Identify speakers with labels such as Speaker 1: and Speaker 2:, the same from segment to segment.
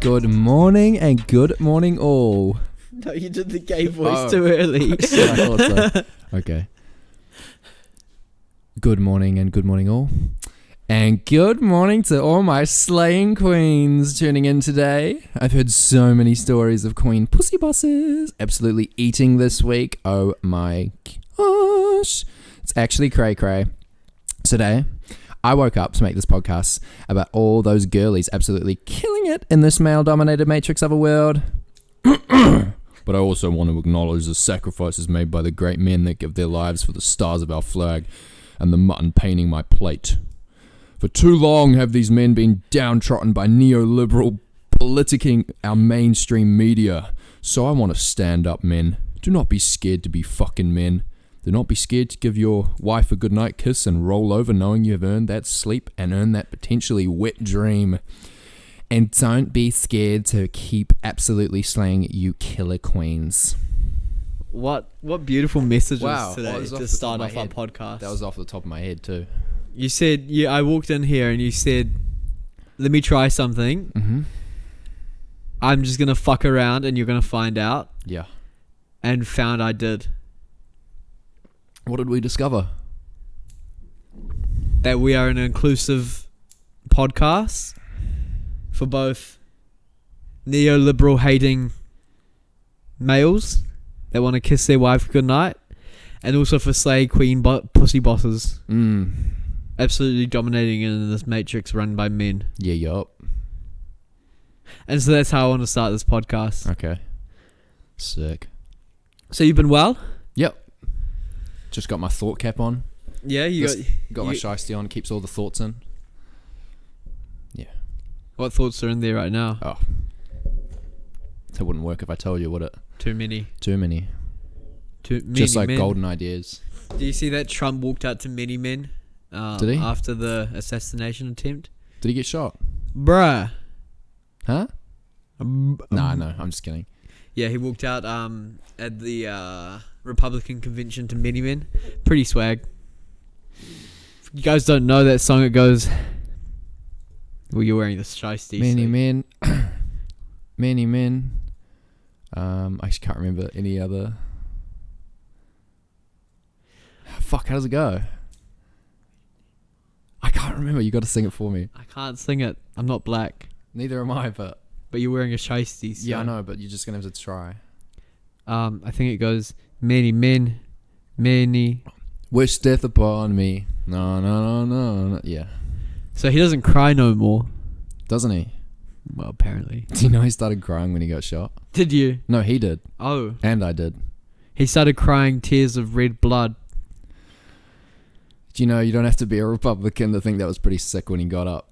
Speaker 1: Good morning and good morning all.
Speaker 2: No, you did the gay voice too early.
Speaker 1: I thought so. Okay. Good morning and good morning all. And good morning to all my slaying queens tuning in today. I've heard so many stories of queen pussy bosses absolutely eating this week. Oh my gosh. It's actually cray cray. Today, I woke up to make this podcast about all those girlies absolutely killing it in this male-dominated matrix of a world. But I also want to acknowledge the sacrifices made by the great men that give their lives for the stars of our flag and the mutton painting my plate. For too long have these men been downtrodden by neoliberal politicking our mainstream media. So I want to stand up, men. Do not be scared to be fucking men. Do not be scared to give your wife a goodnight kiss and roll over knowing you have earned that sleep and earned that potentially wet dream. And don't be scared to keep absolutely slaying, you killer queens.
Speaker 2: What beautiful messages today
Speaker 1: to
Speaker 2: start off our podcast.
Speaker 1: That was off the top of my head too.
Speaker 2: You said, I walked in here and you said, let me try something.
Speaker 1: Mm-hmm.
Speaker 2: I'm just going to fuck around and you're going to find out.
Speaker 1: Yeah.
Speaker 2: And found I did.
Speaker 1: What did we discover?
Speaker 2: That we are an inclusive podcast for both neoliberal hating males that want to kiss their wife goodnight, and also for slay queen pussy bosses. Absolutely dominating in this matrix run by men.
Speaker 1: Yeah, yup.
Speaker 2: And so that's how I want to start this podcast.
Speaker 1: Okay. Sick.
Speaker 2: So you've been well?
Speaker 1: Yep. Just got my thought cap on.
Speaker 2: Yeah, you
Speaker 1: got my shiesty on. Keeps all the thoughts in. Yeah.
Speaker 2: What thoughts are in there right now?
Speaker 1: Oh. It wouldn't work if I told you, would it?
Speaker 2: Too many.
Speaker 1: Too many.
Speaker 2: Just like
Speaker 1: men. Golden ideas.
Speaker 2: Do you see that Trump walked out to many men?
Speaker 1: Did he?
Speaker 2: After the assassination attempt?
Speaker 1: Did he get shot?
Speaker 2: Bruh.
Speaker 1: Huh? No, I'm just kidding.
Speaker 2: Yeah, he walked out at the Republican convention to many men. Pretty swag. If you guys don't know that song, it goes... Well, you're wearing the shiesty.
Speaker 1: Many men. Many men. I just can't remember any other... Fuck, how does it go? I can't remember. You got to sing it for me.
Speaker 2: I can't sing it. I'm not black.
Speaker 1: Neither am I, but
Speaker 2: you're wearing a shiesty. So.
Speaker 1: Yeah, I know, but you're just gonna have to try.
Speaker 2: I think it goes many men, many.
Speaker 1: Wish death upon me. No. Yeah.
Speaker 2: So he doesn't cry no more,
Speaker 1: doesn't he?
Speaker 2: Well, apparently.
Speaker 1: Do you know he started crying when he got shot?
Speaker 2: Did you?
Speaker 1: No, he did.
Speaker 2: Oh.
Speaker 1: And I did.
Speaker 2: He started crying tears of red blood.
Speaker 1: Do you know you don't have to be a Republican to think that was pretty sick when he got up?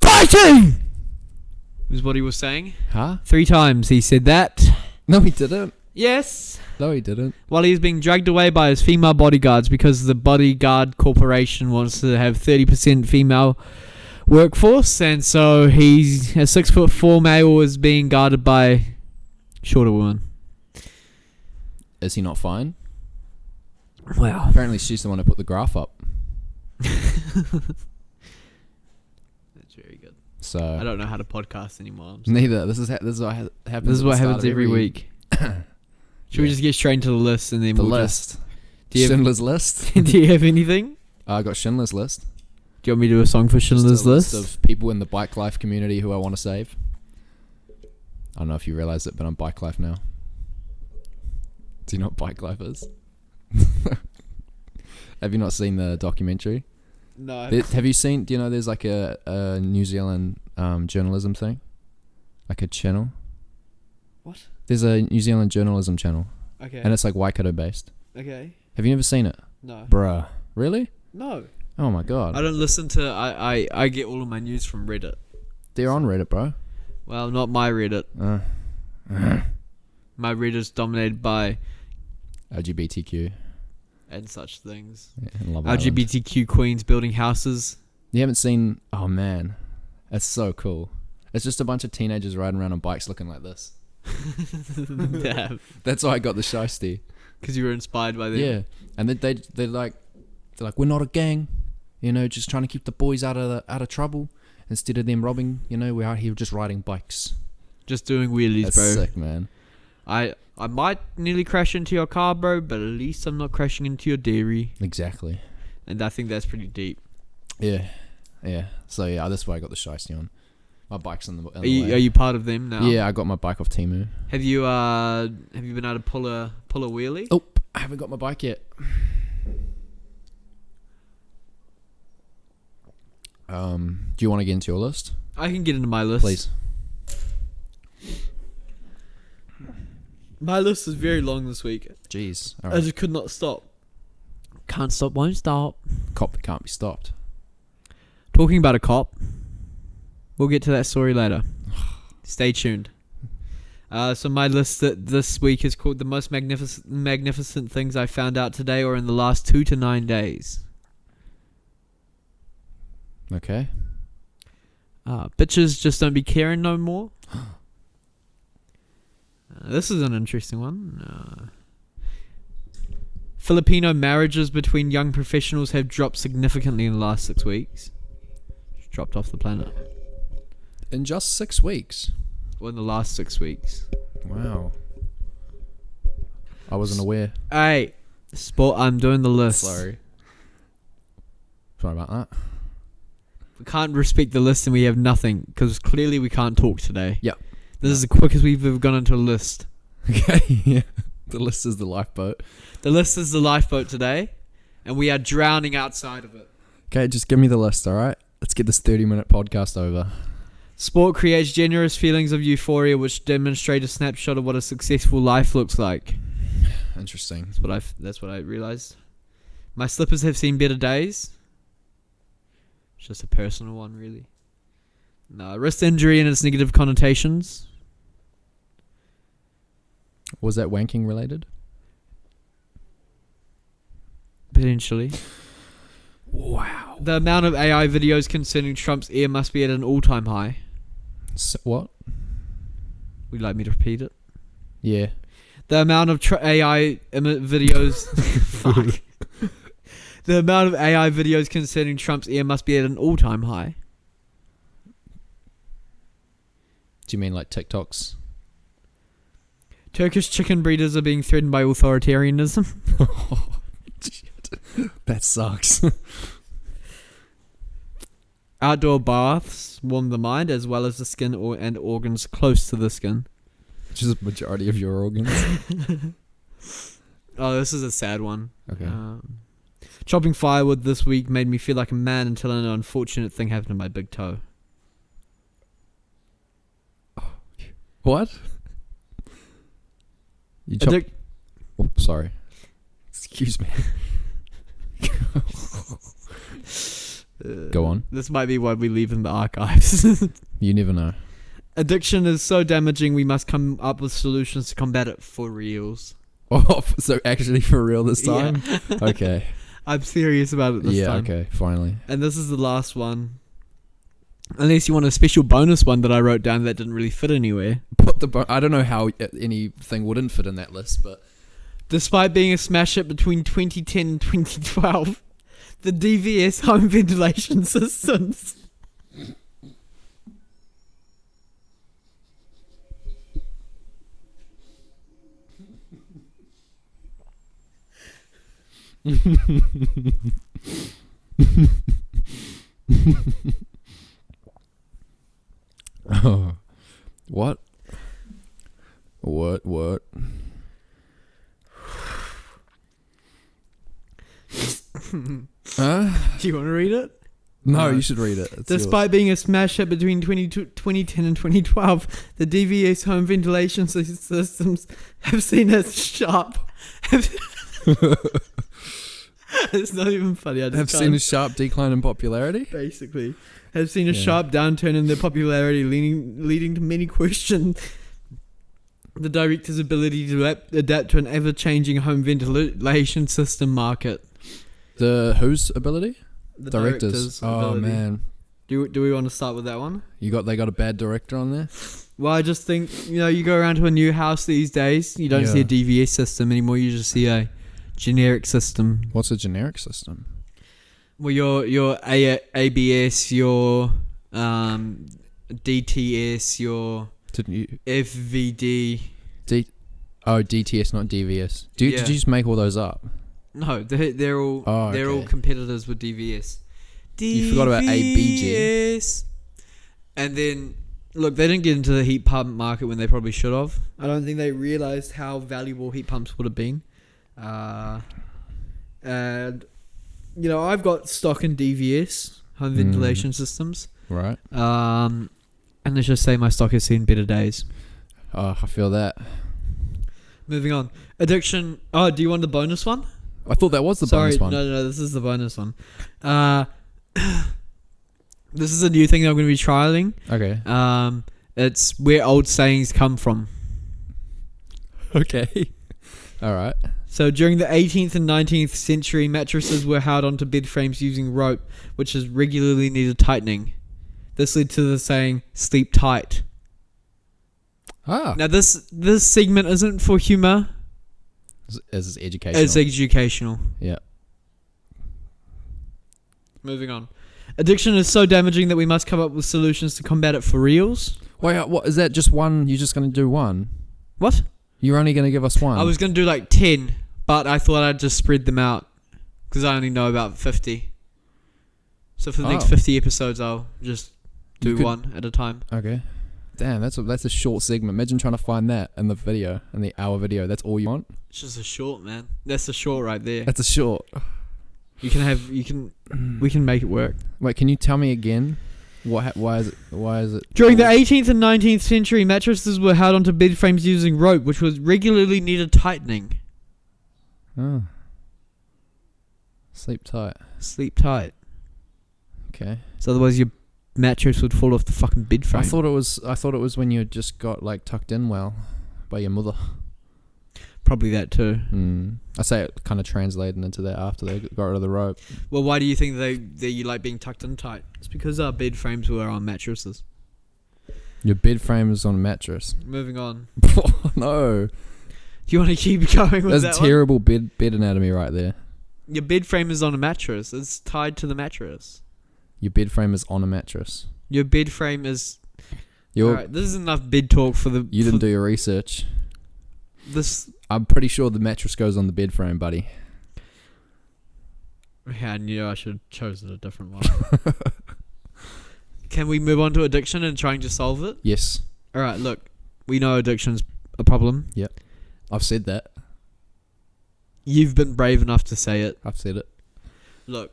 Speaker 2: Fighting! Was what he was saying.
Speaker 1: Huh?
Speaker 2: 3 times he said that.
Speaker 1: No, he didn't.
Speaker 2: Yes.
Speaker 1: No, he didn't.
Speaker 2: While he was being dragged away by his female bodyguards because the bodyguard corporation wants to have 30% female workforce, and so he's a 6'4" male is being guarded by shorter women.
Speaker 1: Is he not fine?
Speaker 2: Wow.
Speaker 1: Apparently she's the one who put the graph up.
Speaker 2: That's very good.
Speaker 1: So
Speaker 2: I don't know how to podcast anymore.
Speaker 1: Neither. This is what happens.
Speaker 2: This is what happens every week. Should we just get straight into the list and then
Speaker 1: the list? Schindler's List.
Speaker 2: Do you have anything?
Speaker 1: I got Schindler's List.
Speaker 2: Do you want me to do a song for Schindler's List?
Speaker 1: List of people in the bike life community who I want to save. I don't know if you realize it, but I'm bike life now. Do you know what bike life is? Have you not seen the documentary?
Speaker 2: No.
Speaker 1: Have you seen? Do you know there's like a New Zealand journalism thing, like a channel?
Speaker 2: What?
Speaker 1: There's a New Zealand journalism channel.
Speaker 2: Okay.
Speaker 1: And it's like Waikato based.
Speaker 2: Okay.
Speaker 1: Have you never seen it?
Speaker 2: No.
Speaker 1: Bruh. Really?
Speaker 2: No.
Speaker 1: Oh my god.
Speaker 2: I don't listen to. I get all of my news from Reddit.
Speaker 1: They're on Reddit, bro.
Speaker 2: Well, not my Reddit. My Reddit's dominated by
Speaker 1: LGBTQ
Speaker 2: and such things.
Speaker 1: Yeah, in Love Island.
Speaker 2: LGBTQ queens building houses.
Speaker 1: You haven't seen? Oh man, that's so cool. It's just a bunch of teenagers riding around on bikes looking like this.
Speaker 2: Damn.
Speaker 1: That's why I got the shiesty.
Speaker 2: Because you were inspired by them.
Speaker 1: Yeah, and they're like we're not a gang, you know, just trying to keep the boys out of trouble. instead of them robbing, we're out here just riding bikes.
Speaker 2: Just doing wheelies,
Speaker 1: That's
Speaker 2: bro.
Speaker 1: sick, man.
Speaker 2: I might nearly crash into your car, bro, but at least I'm not crashing into your dairy.
Speaker 1: Exactly.
Speaker 2: And I think that's pretty deep.
Speaker 1: Yeah. So yeah, that's why I got the shiesty on. My bike's in the
Speaker 2: Are
Speaker 1: way.
Speaker 2: you part of them now?
Speaker 1: Yeah, I got my bike off Temu.
Speaker 2: Have you been able to pull a wheelie?
Speaker 1: Oh, I haven't got my bike yet. Do you want to get into your list?
Speaker 2: I can get into my list.
Speaker 1: Please.
Speaker 2: My list is very long this week.
Speaker 1: Jeez.
Speaker 2: I
Speaker 1: Alright.
Speaker 2: just could not stop. Can't stop, won't stop.
Speaker 1: Cop that can't be stopped.
Speaker 2: Talking about a cop. We'll get to that story later. Stay tuned. So my list this week is called the most magnificent things I found out today or in the last 2 to 9 days.
Speaker 1: Okay.
Speaker 2: Bitches just don't be caring no more. This is an interesting one. Filipino marriages between young professionals have dropped significantly in the last 6 weeks. Just dropped off the planet.
Speaker 1: In just 6 weeks.
Speaker 2: Well, in the last 6 weeks.
Speaker 1: Wow. I wasn't aware.
Speaker 2: Hey, sport. I'm doing the list.
Speaker 1: Sorry about that.
Speaker 2: We can't respect the list and we have nothing because clearly we can't talk today.
Speaker 1: Yep.
Speaker 2: This is the quickest we've ever gone into a list.
Speaker 1: Okay. Yeah. The list is the lifeboat.
Speaker 2: The list is the lifeboat today, and we are drowning outside of it.
Speaker 1: Okay, just give me the list, alright? Let's get this 30-minute podcast over.
Speaker 2: Sport creates generous feelings of euphoria which demonstrate a snapshot of what a successful life looks like.
Speaker 1: Interesting.
Speaker 2: That's what I realized. My slippers have seen better days. It's just a personal one, really. No, wrist injury and its negative connotations.
Speaker 1: Was that wanking related?
Speaker 2: Potentially.
Speaker 1: Wow.
Speaker 2: The amount of AI videos concerning Trump's ear must be at an all-time high.
Speaker 1: So, what?
Speaker 2: Would you like me to repeat it?
Speaker 1: Yeah.
Speaker 2: The amount of AI videos... Fuck. The amount of AI videos concerning Trump's ear must be at an all-time high.
Speaker 1: Do you mean like TikToks?
Speaker 2: Turkish chicken breeders are being threatened by authoritarianism.
Speaker 1: Oh, shit. That sucks.
Speaker 2: Outdoor baths warm the mind as well as the skin and organs close to the skin.
Speaker 1: Which is the majority of your organs.
Speaker 2: Oh, this is a sad one.
Speaker 1: Okay.
Speaker 2: Chopping firewood this week made me feel like a man until an unfortunate thing happened to my big toe.
Speaker 1: What? You Oh, sorry. Excuse me. Go on.
Speaker 2: This might be what we leave in the archives.
Speaker 1: You never know.
Speaker 2: Addiction is so damaging we must come up with solutions to combat it for reals.
Speaker 1: Oh, so actually for real this time?
Speaker 2: Yeah.
Speaker 1: Okay.
Speaker 2: I'm serious about it this time.
Speaker 1: Yeah, okay, finally.
Speaker 2: And this is the last one. Unless you want a special bonus one that I wrote down that didn't really fit anywhere.
Speaker 1: I don't know how anything wouldn't fit in that list, but...
Speaker 2: Despite being a smash hit between 2010 and 2012, the DVS home ventilation systems...
Speaker 1: Oh, what? What?
Speaker 2: Do you want to read it?
Speaker 1: No, you should read it. It's
Speaker 2: Despite being a smash hit between 2010 and 2012, the DVS home ventilation systems have seen a sharp... It's not even funny. I just
Speaker 1: have seen a sharp decline in popularity?
Speaker 2: Basically. Have seen a sharp downturn in their popularity, leading to many questions the director's ability to adapt to an ever-changing home ventilation system market.
Speaker 1: The whose ability?
Speaker 2: The
Speaker 1: director's
Speaker 2: ability.
Speaker 1: Man.
Speaker 2: Do we want to start with that one?
Speaker 1: They got a bad director on there?
Speaker 2: Well, I just think, you go around to a new house these days, you don't see a DVS system anymore, you just see a generic system.
Speaker 1: What's a generic system?
Speaker 2: Well, your ABS, your DTS, your
Speaker 1: Didn't you?
Speaker 2: FVD.
Speaker 1: DTS, not DVS. Did you just make all those up?
Speaker 2: No, they're all all competitors with DVS.
Speaker 1: You forgot about ABG.
Speaker 2: And then, look, they didn't get into the heat pump market when they probably should have. I don't think they realised how valuable heat pumps would have been. And, you know, I've got stock in DVS, home ventilation systems.
Speaker 1: Right.
Speaker 2: And let's just say my stock has seen better days.
Speaker 1: Oh, I feel that.
Speaker 2: Moving on. Addiction. Oh, do you want the bonus one?
Speaker 1: I thought that was the bonus one.
Speaker 2: No, this is the bonus one. This is a new thing that I'm going to be trialing.
Speaker 1: Okay.
Speaker 2: It's where old sayings come from.
Speaker 1: Okay. All right.
Speaker 2: So during the 18th and 19th century, mattresses were held onto bed frames using rope, which is regularly needed tightening. This led to the saying, sleep tight.
Speaker 1: Ah.
Speaker 2: Now this segment isn't for humour.
Speaker 1: It's educational.
Speaker 2: It's educational.
Speaker 1: Yeah.
Speaker 2: Moving on. Addiction is so damaging that we must come up with solutions to combat it for reals.
Speaker 1: Wait, what is that? Just one? You're just going to do one?
Speaker 2: What?
Speaker 1: You're only going to give us one?
Speaker 2: I was going to do like 10, but I thought I'd just spread them out because I only know about 50. So for the next 50 episodes, I'll just do one at a time.
Speaker 1: Okay. Damn, that's a short segment. Imagine trying to find that in the video, in the hour video. That's all you want?
Speaker 2: It's just a short, man. That's a short right there.
Speaker 1: That's a short.
Speaker 2: We can make it work.
Speaker 1: Wait, can you tell me again? Why is it?
Speaker 2: During the 18th and 19th century, mattresses were held onto bed frames using rope, which was regularly needed tightening.
Speaker 1: Oh. Sleep tight.
Speaker 2: Sleep tight.
Speaker 1: Okay.
Speaker 2: So otherwise your mattress would fall off the fucking bed frame.
Speaker 1: I thought it was when you just got like tucked in well by your mother.
Speaker 2: Probably that too.
Speaker 1: I say it kind of translated into that after they got rid of the rope.
Speaker 2: Well, why do you think you like being tucked in tight? It's because our bed frames were on mattresses.
Speaker 1: Your bed frame is on a mattress.
Speaker 2: Moving on.
Speaker 1: No.
Speaker 2: Do you want to keep going with
Speaker 1: That's
Speaker 2: that
Speaker 1: terrible bed anatomy right there.
Speaker 2: Your bed frame is on a mattress. It's tied to the mattress.
Speaker 1: Your bed frame is on a mattress.
Speaker 2: Your bed frame is... Alright, this is enough bed talk for the...
Speaker 1: You didn't do your research. I'm pretty sure the mattress goes on the bed frame, buddy.
Speaker 2: Yeah, I knew I should have chosen a different one. Can we move on to addiction and trying to solve it?
Speaker 1: Yes.
Speaker 2: Alright, look. We know addiction's a problem.
Speaker 1: Yep. I've said that.
Speaker 2: You've been brave enough to say it.
Speaker 1: I've said it.
Speaker 2: Look.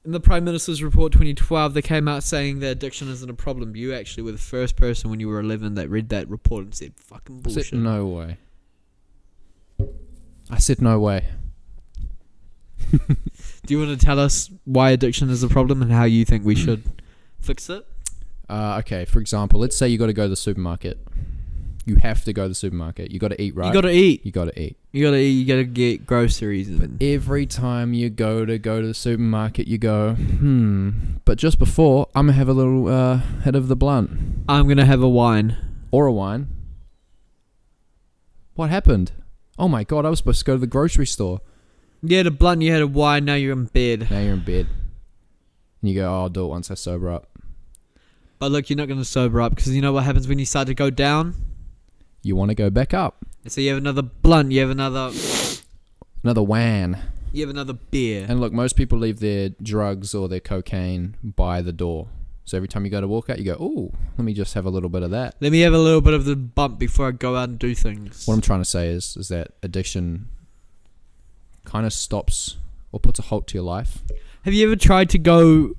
Speaker 2: In the Prime Minister's Report 2012, they came out saying that addiction isn't a problem. You actually were the first person when you were 11 that read that report and said, fucking bullshit.
Speaker 1: I said no way. I said no way.
Speaker 2: Do you want to tell us why addiction is a problem and how you think we should fix it?
Speaker 1: Okay, for example, let's say you got to go to the supermarket. You have to go to the supermarket. You got to eat, right?
Speaker 2: You got to eat.
Speaker 1: You got to eat.
Speaker 2: You got to eat. You got to get groceries.
Speaker 1: But every time you go to the supermarket, you go, but just before, I'm going to have a little hit of the blunt.
Speaker 2: I'm going to have a wine.
Speaker 1: Or a wine. What happened? Oh my God, I was supposed to go to the grocery store.
Speaker 2: You had a blunt, you had a wine, now you're in bed.
Speaker 1: Now you're in bed. And you go, oh, I'll do it once I sober up.
Speaker 2: But look, you're not going to sober up because you know what happens when you start to go down?
Speaker 1: You want to go back up.
Speaker 2: So you have another blunt, you have another
Speaker 1: wan.
Speaker 2: You have another beer.
Speaker 1: And look, most people leave their drugs or their cocaine by the door. So every time you go to walk out, you go, ooh, let me just have a little bit of that.
Speaker 2: Let me have a little bit of the bump before I go out and do things.
Speaker 1: What I'm trying to say is that addiction kind of stops or puts a halt to your life.
Speaker 2: Have you ever tried to go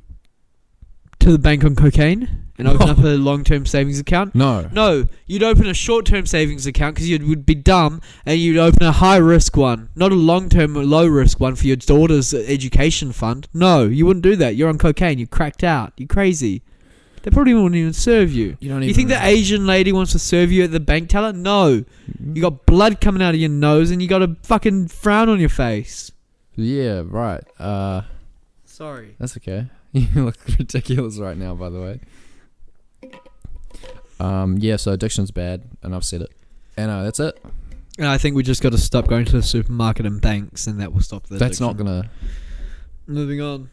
Speaker 2: to the bank on cocaine and open up a long-term savings account? No, you'd open a short-term savings account because you would be dumb, and you'd open a high-risk one, not a long-term low-risk one for your daughter's education fund. No, you wouldn't do that. You're on cocaine. You're cracked out. You're crazy. They probably wouldn't even serve you. You think the Asian lady wants to serve you at the bank teller? No. You got blood coming out of your nose and you got a fucking frown on your face.
Speaker 1: Yeah, right.
Speaker 2: Sorry.
Speaker 1: That's okay. You look ridiculous right now, by the way. Yeah, so addiction's bad, and I've said it. And that's it.
Speaker 2: And I think we just got to stop going to the supermarket and banks, and that will stop the
Speaker 1: That's
Speaker 2: addiction.
Speaker 1: not gonna...
Speaker 2: Moving on.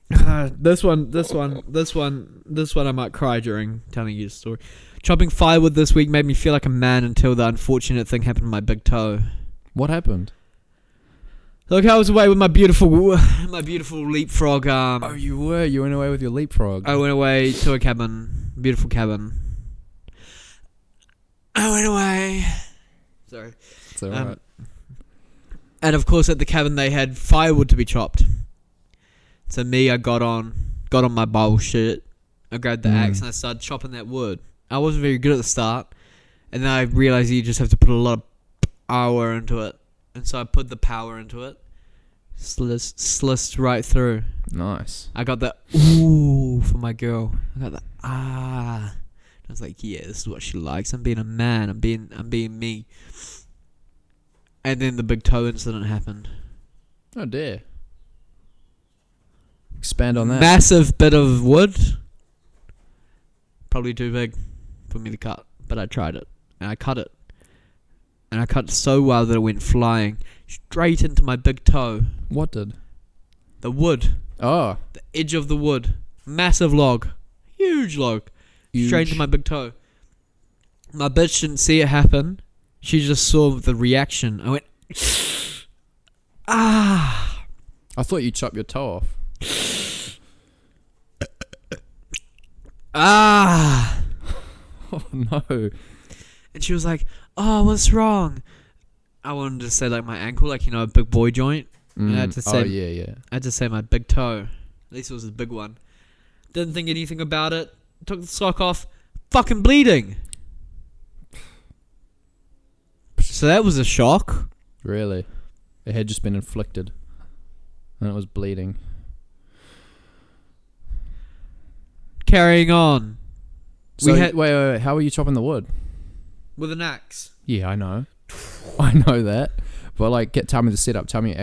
Speaker 2: This one, I might cry during telling you the story. Chopping firewood this week made me feel like a man until the unfortunate thing happened to my big toe.
Speaker 1: What happened?
Speaker 2: Look, I was away with my beautiful leapfrog.
Speaker 1: You went away with your leapfrog.
Speaker 2: I went away to a cabin, beautiful cabin. I went away. Sorry.
Speaker 1: It's alright.
Speaker 2: And of course, at the cabin they had firewood to be chopped. So me, I got on my bullshit. I grabbed the axe and I started chopping that wood. I wasn't very good at the start, and then I realized you just have to put a lot of power into it. And so I put the power into it. Sliced right through.
Speaker 1: Nice.
Speaker 2: I got the ooh for my girl. I got the ah. I was like, yeah, this is what she likes. I'm being a man. I'm being me. And then the big toe incident happened.
Speaker 1: Oh dear. Expand on that.
Speaker 2: Massive bit of wood. Probably too big for me to cut, but I tried it and I cut it. And I cut it so well that it went flying straight into my big toe.
Speaker 1: What did?
Speaker 2: The wood.
Speaker 1: Oh.
Speaker 2: The edge of the wood. Massive log. Huge log.
Speaker 1: Huge.
Speaker 2: Straight into my big toe. My bitch didn't see it happen. She just saw the reaction. I went, ah.
Speaker 1: I thought you chopped your toe off.
Speaker 2: Ah.
Speaker 1: Oh no.
Speaker 2: And she was like, oh, what's wrong? I wanted to say like my ankle, like, you know, a big boy joint. And I had to say,
Speaker 1: yeah.
Speaker 2: I had to say my big toe. At least it was a big one. Didn't think anything about it. Took the sock off. Fucking bleeding. So that was a shock.
Speaker 1: Really? It had just been inflicted. And it was bleeding.
Speaker 2: Carrying on.
Speaker 1: So, wait. How were you chopping the wood?
Speaker 2: With an axe.
Speaker 1: Yeah, I know. I know that. But like, tell me the setup. Tell me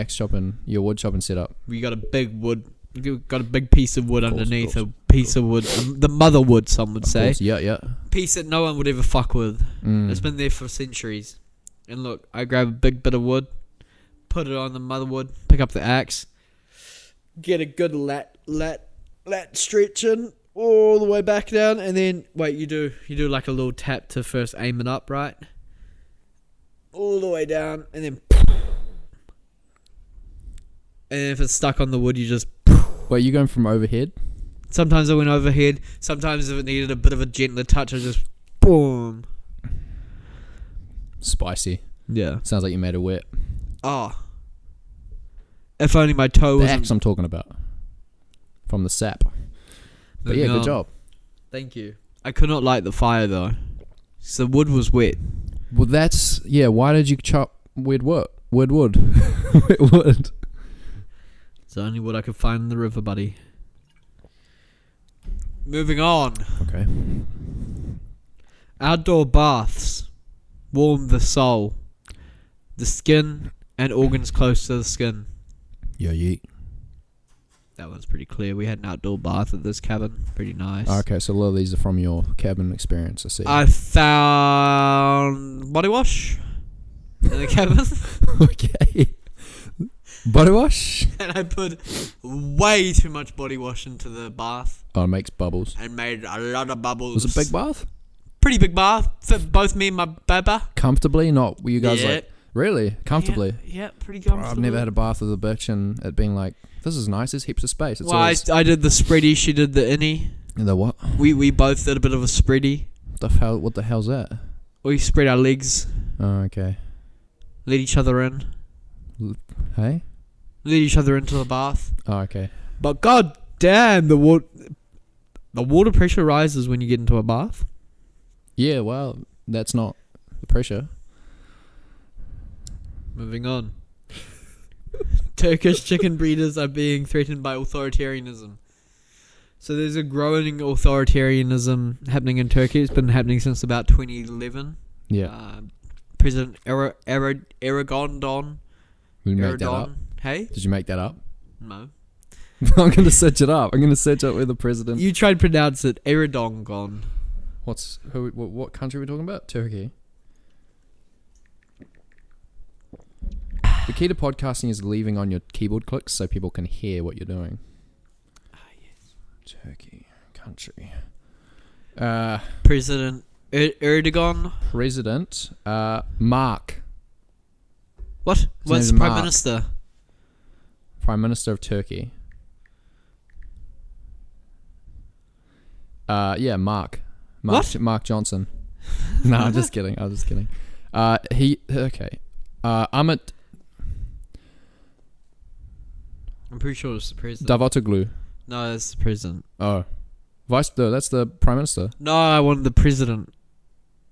Speaker 1: your wood chopping setup.
Speaker 2: We got a big wood. You got a big piece of wood underneath.
Speaker 1: Of course.
Speaker 2: A piece of wood. The mother wood, some would say.
Speaker 1: Course, yeah.
Speaker 2: Piece that no one would ever fuck with. It's been there for centuries. And look, I grab a big bit of wood, put it on the mother wood, pick up the axe, get a good lat stretching all the way back down, and then wait, you do like a little tap to first aim it up, right? All the way down, and then and if it's stuck on the wood, you just
Speaker 1: Wait, you going from overhead?
Speaker 2: Sometimes I went overhead. Sometimes if it needed a bit of a gentler touch, I just boom.
Speaker 1: Spicy.
Speaker 2: Yeah.
Speaker 1: Sounds like you made it wet.
Speaker 2: Oh. If only my toe was.
Speaker 1: The axe I'm talking about. From the sap. But yeah, good job.
Speaker 2: Thank you. I could not light the fire though. So the wood was wet.
Speaker 1: Well, why did you chop wet wood? Wet wood.
Speaker 2: It's the only wood I could find in the river, buddy. Moving on.
Speaker 1: Okay.
Speaker 2: Outdoor baths warm the soul, the skin, and organs close to the skin.
Speaker 1: Yeah.
Speaker 2: That one's pretty clear. We had an outdoor bath at this cabin. Pretty nice.
Speaker 1: Okay, so a lot of these are from your cabin experience, I see.
Speaker 2: I found body wash in the cabin.
Speaker 1: Okay. Body wash?
Speaker 2: And I put way too much body wash into the bath.
Speaker 1: Oh, it makes bubbles.
Speaker 2: And made a lot of bubbles.
Speaker 1: Was it a big bath?
Speaker 2: Pretty big bath. Fit both me and my baba.
Speaker 1: Comfortably? Not, were you guys like, really? Comfortably?
Speaker 2: Yeah, pretty comfortable.
Speaker 1: I've never had a bath with a bitch and it being like, this is nice, there's heaps of space. It's
Speaker 2: well, I did the spready, she did the innie.
Speaker 1: The what?
Speaker 2: We both did a bit of a spready.
Speaker 1: What the hell's that?
Speaker 2: We spread our legs.
Speaker 1: Oh, okay.
Speaker 2: Let each other in.
Speaker 1: Hey?
Speaker 2: Let each other into the bath.
Speaker 1: Oh, okay.
Speaker 2: But god damn, the water pressure rises when you get into a bath.
Speaker 1: Yeah, well, that's not the pressure.
Speaker 2: Moving on. Turkish chicken breeders are being threatened by authoritarianism. So there's a growing authoritarianism happening in Turkey. It's been happening since about 2011.
Speaker 1: Yeah.
Speaker 2: President Erdogan.
Speaker 1: Did you make that up?
Speaker 2: Hey?
Speaker 1: Did you make that up?
Speaker 2: No.
Speaker 1: I'm going to search it up. I'm going to search up where the president...
Speaker 2: You tried to pronounce it Erdogan.
Speaker 1: What country are we talking about? Turkey. The key to podcasting is leaving on your keyboard clicks so people can hear what you're doing. Turkey country.
Speaker 2: President Erdogan.
Speaker 1: President. Mark.
Speaker 2: What?
Speaker 1: His
Speaker 2: What's
Speaker 1: name's
Speaker 2: the Prime
Speaker 1: Mark.
Speaker 2: Minister?
Speaker 1: Prime Minister of Turkey. Yeah, Mark.
Speaker 2: What?
Speaker 1: Mark Johnson. No, I'm just kidding. Okay.
Speaker 2: I'm pretty sure it's the president.
Speaker 1: Davutoglu.
Speaker 2: No, that's the president.
Speaker 1: Oh. That's the Prime Minister.
Speaker 2: No, I want the president.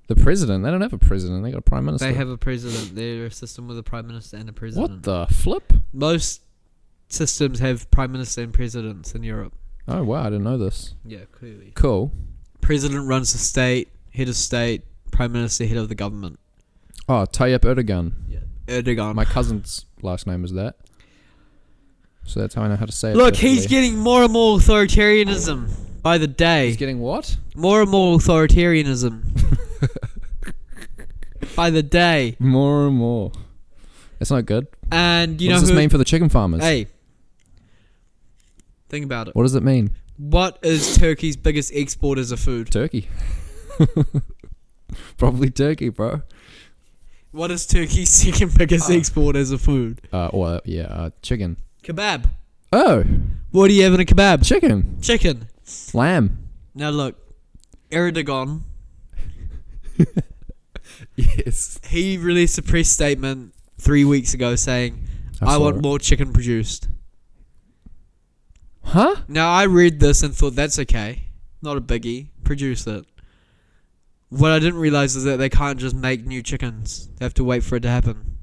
Speaker 1: The president? They don't have a president. They got a Prime Minister.
Speaker 2: They have a president. They're a system with a prime minister and a president.
Speaker 1: What the flip?
Speaker 2: Most systems have prime minister and presidents in Europe.
Speaker 1: Oh, wow. I didn't know this.
Speaker 2: Yeah, clearly.
Speaker 1: Cool.
Speaker 2: President runs the state, head of state, prime minister, head of the government.
Speaker 1: Oh, Tayyip Erdogan.
Speaker 2: Yeah. Erdogan.
Speaker 1: My cousin's last name is that. So that's how I know how to say it.
Speaker 2: Look, he's
Speaker 1: perfectly.
Speaker 2: getting more and more authoritarianism by the day.
Speaker 1: He's getting what?
Speaker 2: More and more authoritarianism. By the day.
Speaker 1: More and more. That's not good.
Speaker 2: And you
Speaker 1: What
Speaker 2: know
Speaker 1: does this
Speaker 2: who,
Speaker 1: mean for the chicken farmers?
Speaker 2: Hey. Think about it.
Speaker 1: What does it mean?
Speaker 2: What is Turkey's biggest export as a food?
Speaker 1: Turkey. Probably turkey, bro.
Speaker 2: What is Turkey's second biggest export as a food?
Speaker 1: Chicken.
Speaker 2: Kebab.
Speaker 1: Oh,
Speaker 2: What do you have in a kebab?
Speaker 1: chicken.
Speaker 2: Chicken.
Speaker 1: Lamb.
Speaker 2: Now look, Erdogan,
Speaker 1: Yes.
Speaker 2: he released a press statement 3 weeks ago saying, I
Speaker 1: saw
Speaker 2: want
Speaker 1: it.
Speaker 2: more chicken produced.
Speaker 1: Huh?
Speaker 2: Now I read this and thought that's okay. Not a biggie. Produce it. What I didn't realize is that they can't just make new chickens. They have to wait for it to happen.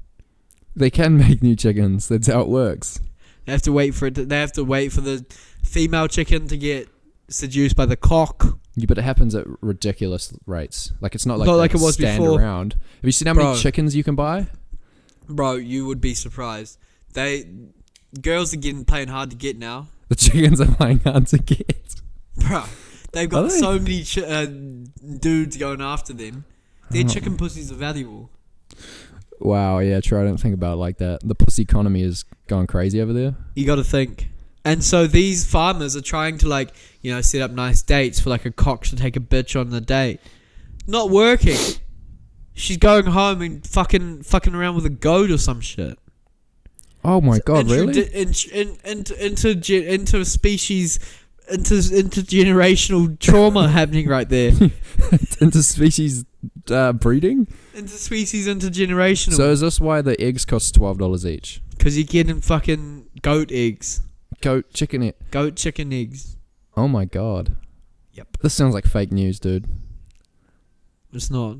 Speaker 1: They can make new chickens. That's how it works.
Speaker 2: They have to wait for it. They have to wait for the female chicken to get seduced by the cock.
Speaker 1: Yeah, but it happens at ridiculous rates. Like it's not like
Speaker 2: Not
Speaker 1: they
Speaker 2: like it was
Speaker 1: stand
Speaker 2: before.
Speaker 1: around. Have you seen how many
Speaker 2: Bro.
Speaker 1: chickens you can buy?
Speaker 2: Bro, you would be surprised. Girls are playing hard to get now.
Speaker 1: The chickens are playing hard to get.
Speaker 2: Bro, they've
Speaker 1: Are
Speaker 2: got
Speaker 1: they?
Speaker 2: so many dudes going after them. Their chicken pussies are valuable.
Speaker 1: Wow, yeah, true. I didn't think about it like that. The pussy economy is going crazy over there.
Speaker 2: You got to think. And so these farmers are trying to set up nice dates for like a cock to take a bitch on the date. Not working. She's going home and fucking around with a goat or some shit.
Speaker 1: Oh my god, really?
Speaker 2: Into species, intergenerational trauma happening right there.
Speaker 1: Interspecies breeding?
Speaker 2: Interspecies intergenerational.
Speaker 1: So is this why the eggs cost $12 each?
Speaker 2: Because you're getting fucking goat eggs.
Speaker 1: Goat chicken egg.
Speaker 2: Goat chicken eggs.
Speaker 1: Oh my god.
Speaker 2: Yep.
Speaker 1: This sounds like fake news, dude.
Speaker 2: It's not.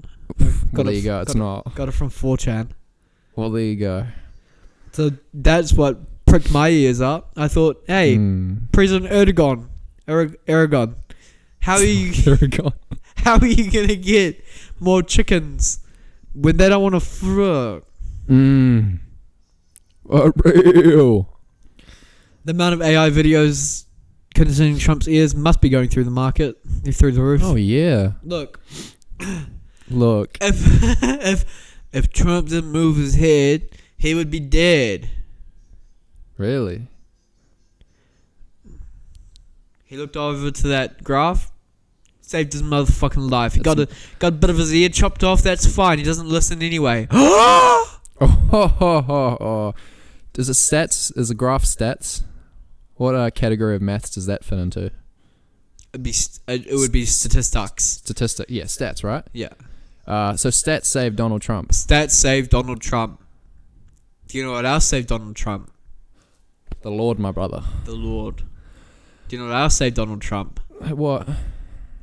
Speaker 1: Well, there you go. It's not.
Speaker 2: Got it from 4chan.
Speaker 1: Well, there you go.
Speaker 2: So that's what pricked my ears up. I thought, hey, President Erdogan, how are you?
Speaker 1: Erdogan.
Speaker 2: How are you gonna get more chickens when they don't want to fuck?
Speaker 1: Real.
Speaker 2: The amount of AI videos containing Trump's ears must be going through the market. They're through the roof.
Speaker 1: Oh yeah.
Speaker 2: Look, if Trump didn't move his head, he would be dead.
Speaker 1: Really?
Speaker 2: He looked over to that graph, saved his motherfucking life. He got a bit of his ear chopped off. That's fine. He doesn't listen anyway.
Speaker 1: Oh. Is it stats? Is the graph stats? What category of maths does that fit into?
Speaker 2: It would be statistics.
Speaker 1: Statistic. Yeah, stats, right?
Speaker 2: Yeah.
Speaker 1: So stats saved Donald Trump.
Speaker 2: Stats saved Donald Trump. Do you know what else saved Donald Trump?
Speaker 1: The Lord, my brother.
Speaker 2: The Lord. Do you know what else saved Donald Trump?
Speaker 1: What?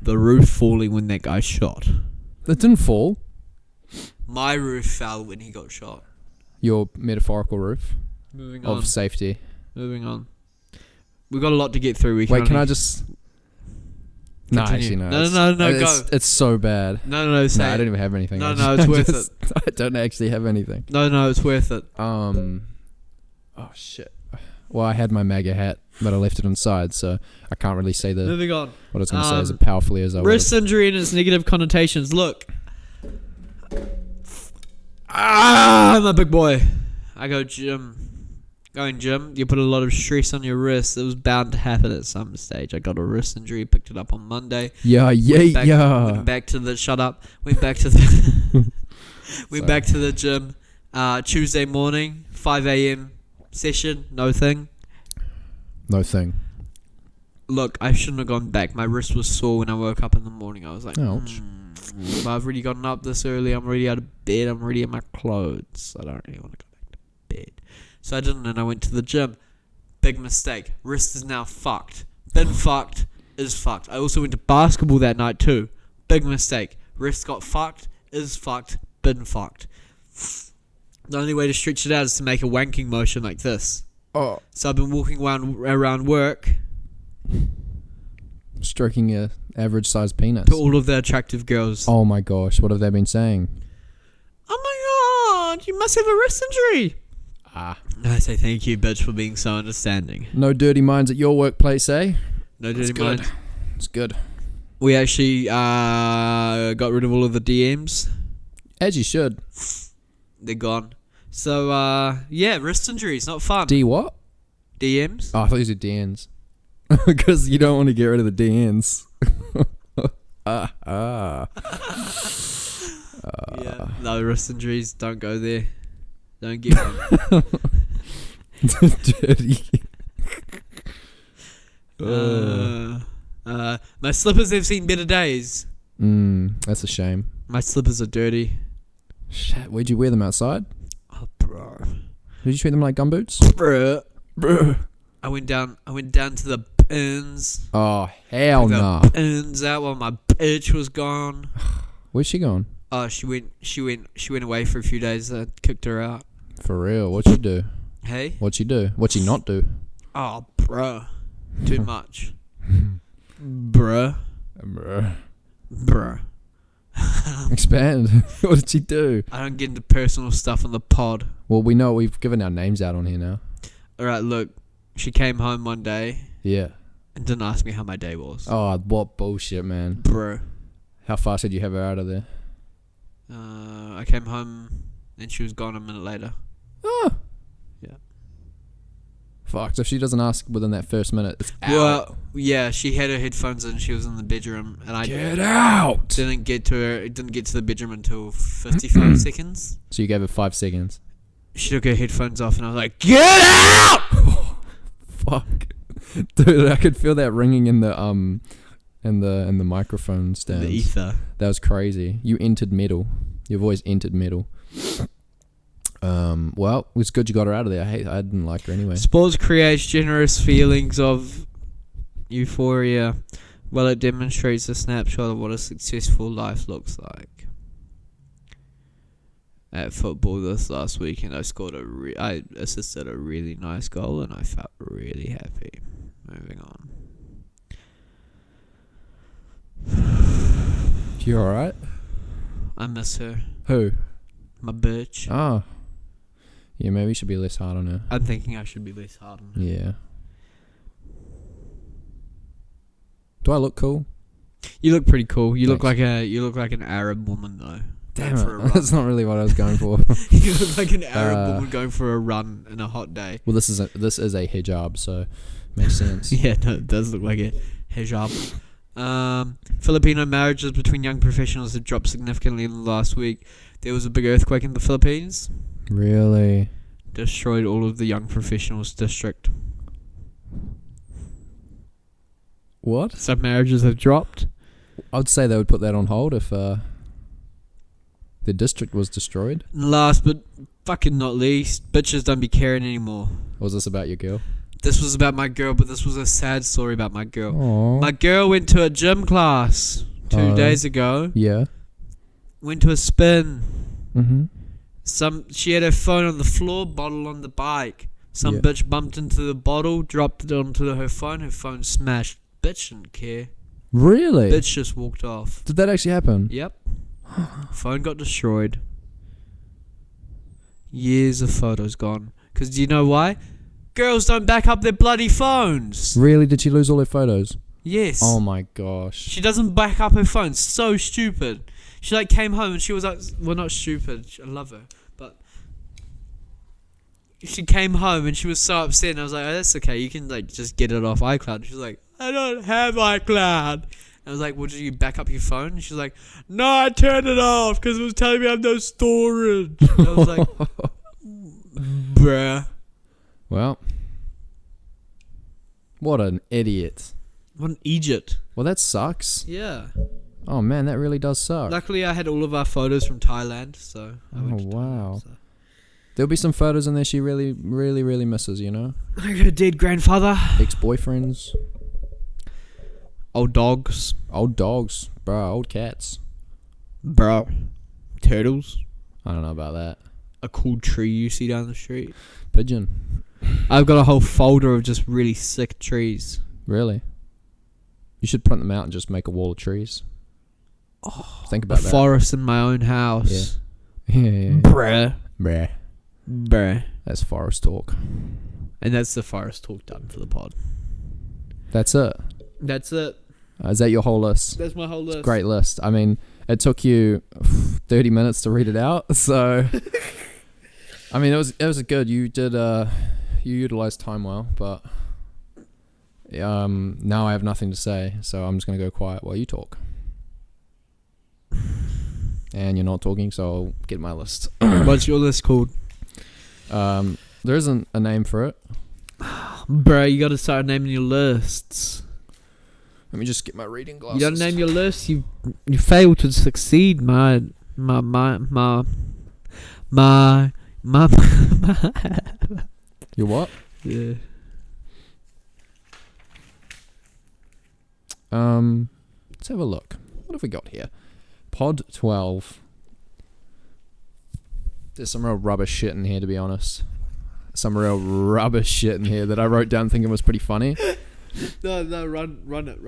Speaker 2: The roof falling when that guy shot.
Speaker 1: It didn't fall.
Speaker 2: My roof fell when he got shot.
Speaker 1: Your metaphorical roof
Speaker 2: Moving on.
Speaker 1: of safety.
Speaker 2: Moving on. We've got a lot to get through.
Speaker 1: Wait, can I just... No,
Speaker 2: Continue.
Speaker 1: actually, no.
Speaker 2: No, go.
Speaker 1: It's so bad.
Speaker 2: No, say
Speaker 1: I
Speaker 2: it.
Speaker 1: don't even have anything.
Speaker 2: No, it's worth it.
Speaker 1: I don't actually have anything.
Speaker 2: No, it's worth it.
Speaker 1: Oh, shit. Well, I had my MAGA hat, but I left it inside, so I can't really say
Speaker 2: Moving on.
Speaker 1: what I was going to say as powerfully as I would.
Speaker 2: Wrist injury and its negative connotations. Look. I'm a big boy. I go going gym, you put a lot of stress on your wrist. It was bound to happen at some stage. I got a wrist injury, picked it up on Monday. Went back to the went back to the gym Tuesday morning, 5 a.m. session, no thing. Look, I shouldn't have gone back. My wrist was sore when I woke up in the morning. I was like,
Speaker 1: ouch.
Speaker 2: I've already gotten up this early. I'm already out of bed. I'm already in my clothes. I don't really want to go back to bed. So I didn't, and I went to the gym. Big mistake. Wrist is now fucked. Been fucked is fucked. I also went to basketball that night too. Big mistake. Wrist got fucked, is fucked, been fucked. The only way to stretch it out is to make a wanking motion like this.
Speaker 1: Oh.
Speaker 2: So I've been walking around work.
Speaker 1: Stroking a average sized penis.
Speaker 2: To all of the attractive girls.
Speaker 1: Oh my gosh, what have they been saying?
Speaker 2: Oh my god, you must have a wrist injury. I say thank you, bitch, for being so understanding.
Speaker 1: No dirty minds at your workplace, eh?
Speaker 2: No dirty minds.
Speaker 1: It's good.
Speaker 2: We actually got rid of all of the DMs.
Speaker 1: As you should.
Speaker 2: They're gone. So, yeah, wrist injuries, not fun.
Speaker 1: D what?
Speaker 2: DMs.
Speaker 1: Oh, I thought you said DNs. Because you don't want to get rid of the DNs.
Speaker 2: Yeah, no, wrist injuries, don't go there. Don't get one.
Speaker 1: Dirty.
Speaker 2: My slippers have seen better days.
Speaker 1: That's a shame.
Speaker 2: My slippers are dirty.
Speaker 1: Shit, where'd you wear them outside?
Speaker 2: Oh, bro.
Speaker 1: Did you treat them like gumboots?
Speaker 2: Bruh. I went down to the bins.
Speaker 1: Oh, hell no.
Speaker 2: Bins out while my bitch was gone.
Speaker 1: Where's she gone?
Speaker 2: Oh, she went away for a few days. I kicked her out.
Speaker 1: For real? What'd she do?
Speaker 2: Hey?
Speaker 1: What'd she do? What'd she not do?
Speaker 2: Oh, bruh. Too much. Bruh.
Speaker 1: Expand. What did she do?
Speaker 2: I don't get into personal stuff on the pod.
Speaker 1: Well, we know we've given our names out on here now.
Speaker 2: Alright, look. She came home one day.
Speaker 1: Yeah.
Speaker 2: And didn't ask me how my day was.
Speaker 1: Oh, what bullshit, man.
Speaker 2: Bro.
Speaker 1: How fast did you have her out of there?
Speaker 2: I came home and she was gone a minute later.
Speaker 1: Oh.
Speaker 2: Yeah.
Speaker 1: Fuck, so if she doesn't ask within that first minute, it's out.
Speaker 2: Well, yeah, she had her headphones in, she was in the bedroom, and I
Speaker 1: Get out!
Speaker 2: didn't get to the bedroom until 55 seconds.
Speaker 1: So you gave her 5 seconds.
Speaker 2: She took her headphones off and I was like, get out!
Speaker 1: Fuck. Dude, I could feel that ringing in the microphone stands.
Speaker 2: The ether.
Speaker 1: That was crazy. You entered metal. Your voice entered metal. Well, it was good you got her out of there. I didn't like her anyway.
Speaker 2: Sports creates generous feelings of euphoria. Well, it demonstrates a snapshot of what a successful life looks like. At football this last weekend, I scored I assisted a really nice goal, and I felt really happy. Moving on.
Speaker 1: You alright?
Speaker 2: I miss her.
Speaker 1: Who?
Speaker 2: My bitch.
Speaker 1: Oh. Yeah, maybe you should be less hard on her.
Speaker 2: I'm thinking I should be less hard on her.
Speaker 1: Yeah. Do I look cool?
Speaker 2: You look pretty cool. You look
Speaker 1: Thanks.
Speaker 2: like an Arab woman though.
Speaker 1: Damn it. That's not really what I was going for.
Speaker 2: You look like an Arab woman going for a run in a hot day.
Speaker 1: Well, this is a hijab, so makes sense.
Speaker 2: Yeah, no, it does look like a hijab. Filipino marriages between young professionals have dropped significantly in the last week. There was a big earthquake in the Philippines.
Speaker 1: Really?
Speaker 2: Destroyed all of the young professionals district.
Speaker 1: What?
Speaker 2: Some marriages have dropped.
Speaker 1: I'd say they would put that on hold if the district was destroyed.
Speaker 2: Last but fucking not least, bitches don't be caring anymore.
Speaker 1: Or was this about your girl?
Speaker 2: This was about my girl, but this was a sad story about my girl.
Speaker 1: Aww.
Speaker 2: My girl went to a gym class 2 days ago.
Speaker 1: Yeah.
Speaker 2: Went to a spin.
Speaker 1: Mm-hmm.
Speaker 2: She had her phone on the floor, bottle on the bike. Some bitch bumped into the bottle, dropped it onto her phone smashed. Bitch didn't care.
Speaker 1: Really?
Speaker 2: Bitch just walked off.
Speaker 1: Did that actually happen?
Speaker 2: Yep. Phone got destroyed. Years of photos gone. Because do you know why? Girls don't back up their bloody phones.
Speaker 1: Really? Did she lose all her photos?
Speaker 2: Yes.
Speaker 1: Oh my gosh.
Speaker 2: She doesn't back up her phone. So stupid. She came home and she was like, well, not stupid. I love her, but she came home and she was so upset, and I was like, oh, that's okay, you can like just get it off iCloud. She was like, I don't have iCloud. I was like, well, did you back up your phone? And she's like, no, I turned it off because it was telling me I have no storage. And I was like, bruh.
Speaker 1: Well, what an idiot.
Speaker 2: What an Egypt.
Speaker 1: Well, that sucks.
Speaker 2: Yeah.
Speaker 1: Oh, man, that really does suck.
Speaker 2: Luckily, I had all of our photos from Thailand, so I went to
Speaker 1: wow.
Speaker 2: Thailand, so.
Speaker 1: There'll be some photos in there she really, really, really misses, you know?
Speaker 2: Like her dead grandfather.
Speaker 1: Ex-boyfriends.
Speaker 2: Old dogs.
Speaker 1: Old dogs. Bro, old cats.
Speaker 2: Bro. Turtles.
Speaker 1: I don't know about that.
Speaker 2: A cool tree you see down the street.
Speaker 1: Pigeon.
Speaker 2: I've got a whole folder of just really sick trees.
Speaker 1: Really? You should print them out and just make a wall of trees.
Speaker 2: Oh,
Speaker 1: think about
Speaker 2: a
Speaker 1: that.
Speaker 2: forest in my own house.
Speaker 1: Yeah.
Speaker 2: Bruh.
Speaker 1: Bruh. That's forest talk.
Speaker 2: And that's the forest talk done for the pod.
Speaker 1: That's it.
Speaker 2: That's it.
Speaker 1: Is that your whole list?
Speaker 2: That's my whole list.
Speaker 1: Great list. I mean, it took you 30 minutes to read it out, so I mean, it was good. You did you utilized time well, but now I have nothing to say, so I'm just gonna go quiet while you talk. And you're not talking, so I'll get my list.
Speaker 2: What's your list called?
Speaker 1: There isn't a name for it.
Speaker 2: Bro, you gotta start naming your lists.
Speaker 1: Let me just get my reading glasses.
Speaker 2: You don't name your list, you fail to succeed, my
Speaker 1: Your what?
Speaker 2: Yeah.
Speaker 1: Let's have a look. What have we got here? Pod 12. There's some real rubbish shit in here, to be honest. Some real rubbish shit in here that I wrote down thinking was pretty funny.
Speaker 2: No, run it.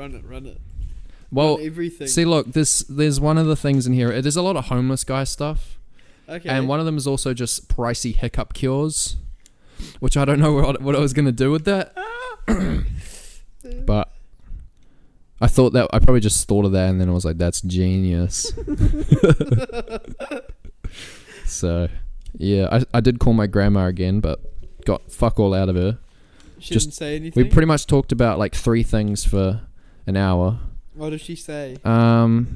Speaker 1: Well,
Speaker 2: run everything.
Speaker 1: See, look, there's one of the things in here. There's a lot of homeless guy stuff.
Speaker 2: Okay.
Speaker 1: And one of them is also just pricey hiccup cures, which I don't know what I was going to do with that. But I thought that, I probably just thought of that and then I was like, that's genius. So, yeah, I did call my grandma again, but got fuck all out of her.
Speaker 2: She didn't say anything?
Speaker 1: We pretty much talked about like 3 things for an hour.
Speaker 2: What did she say?
Speaker 1: Hold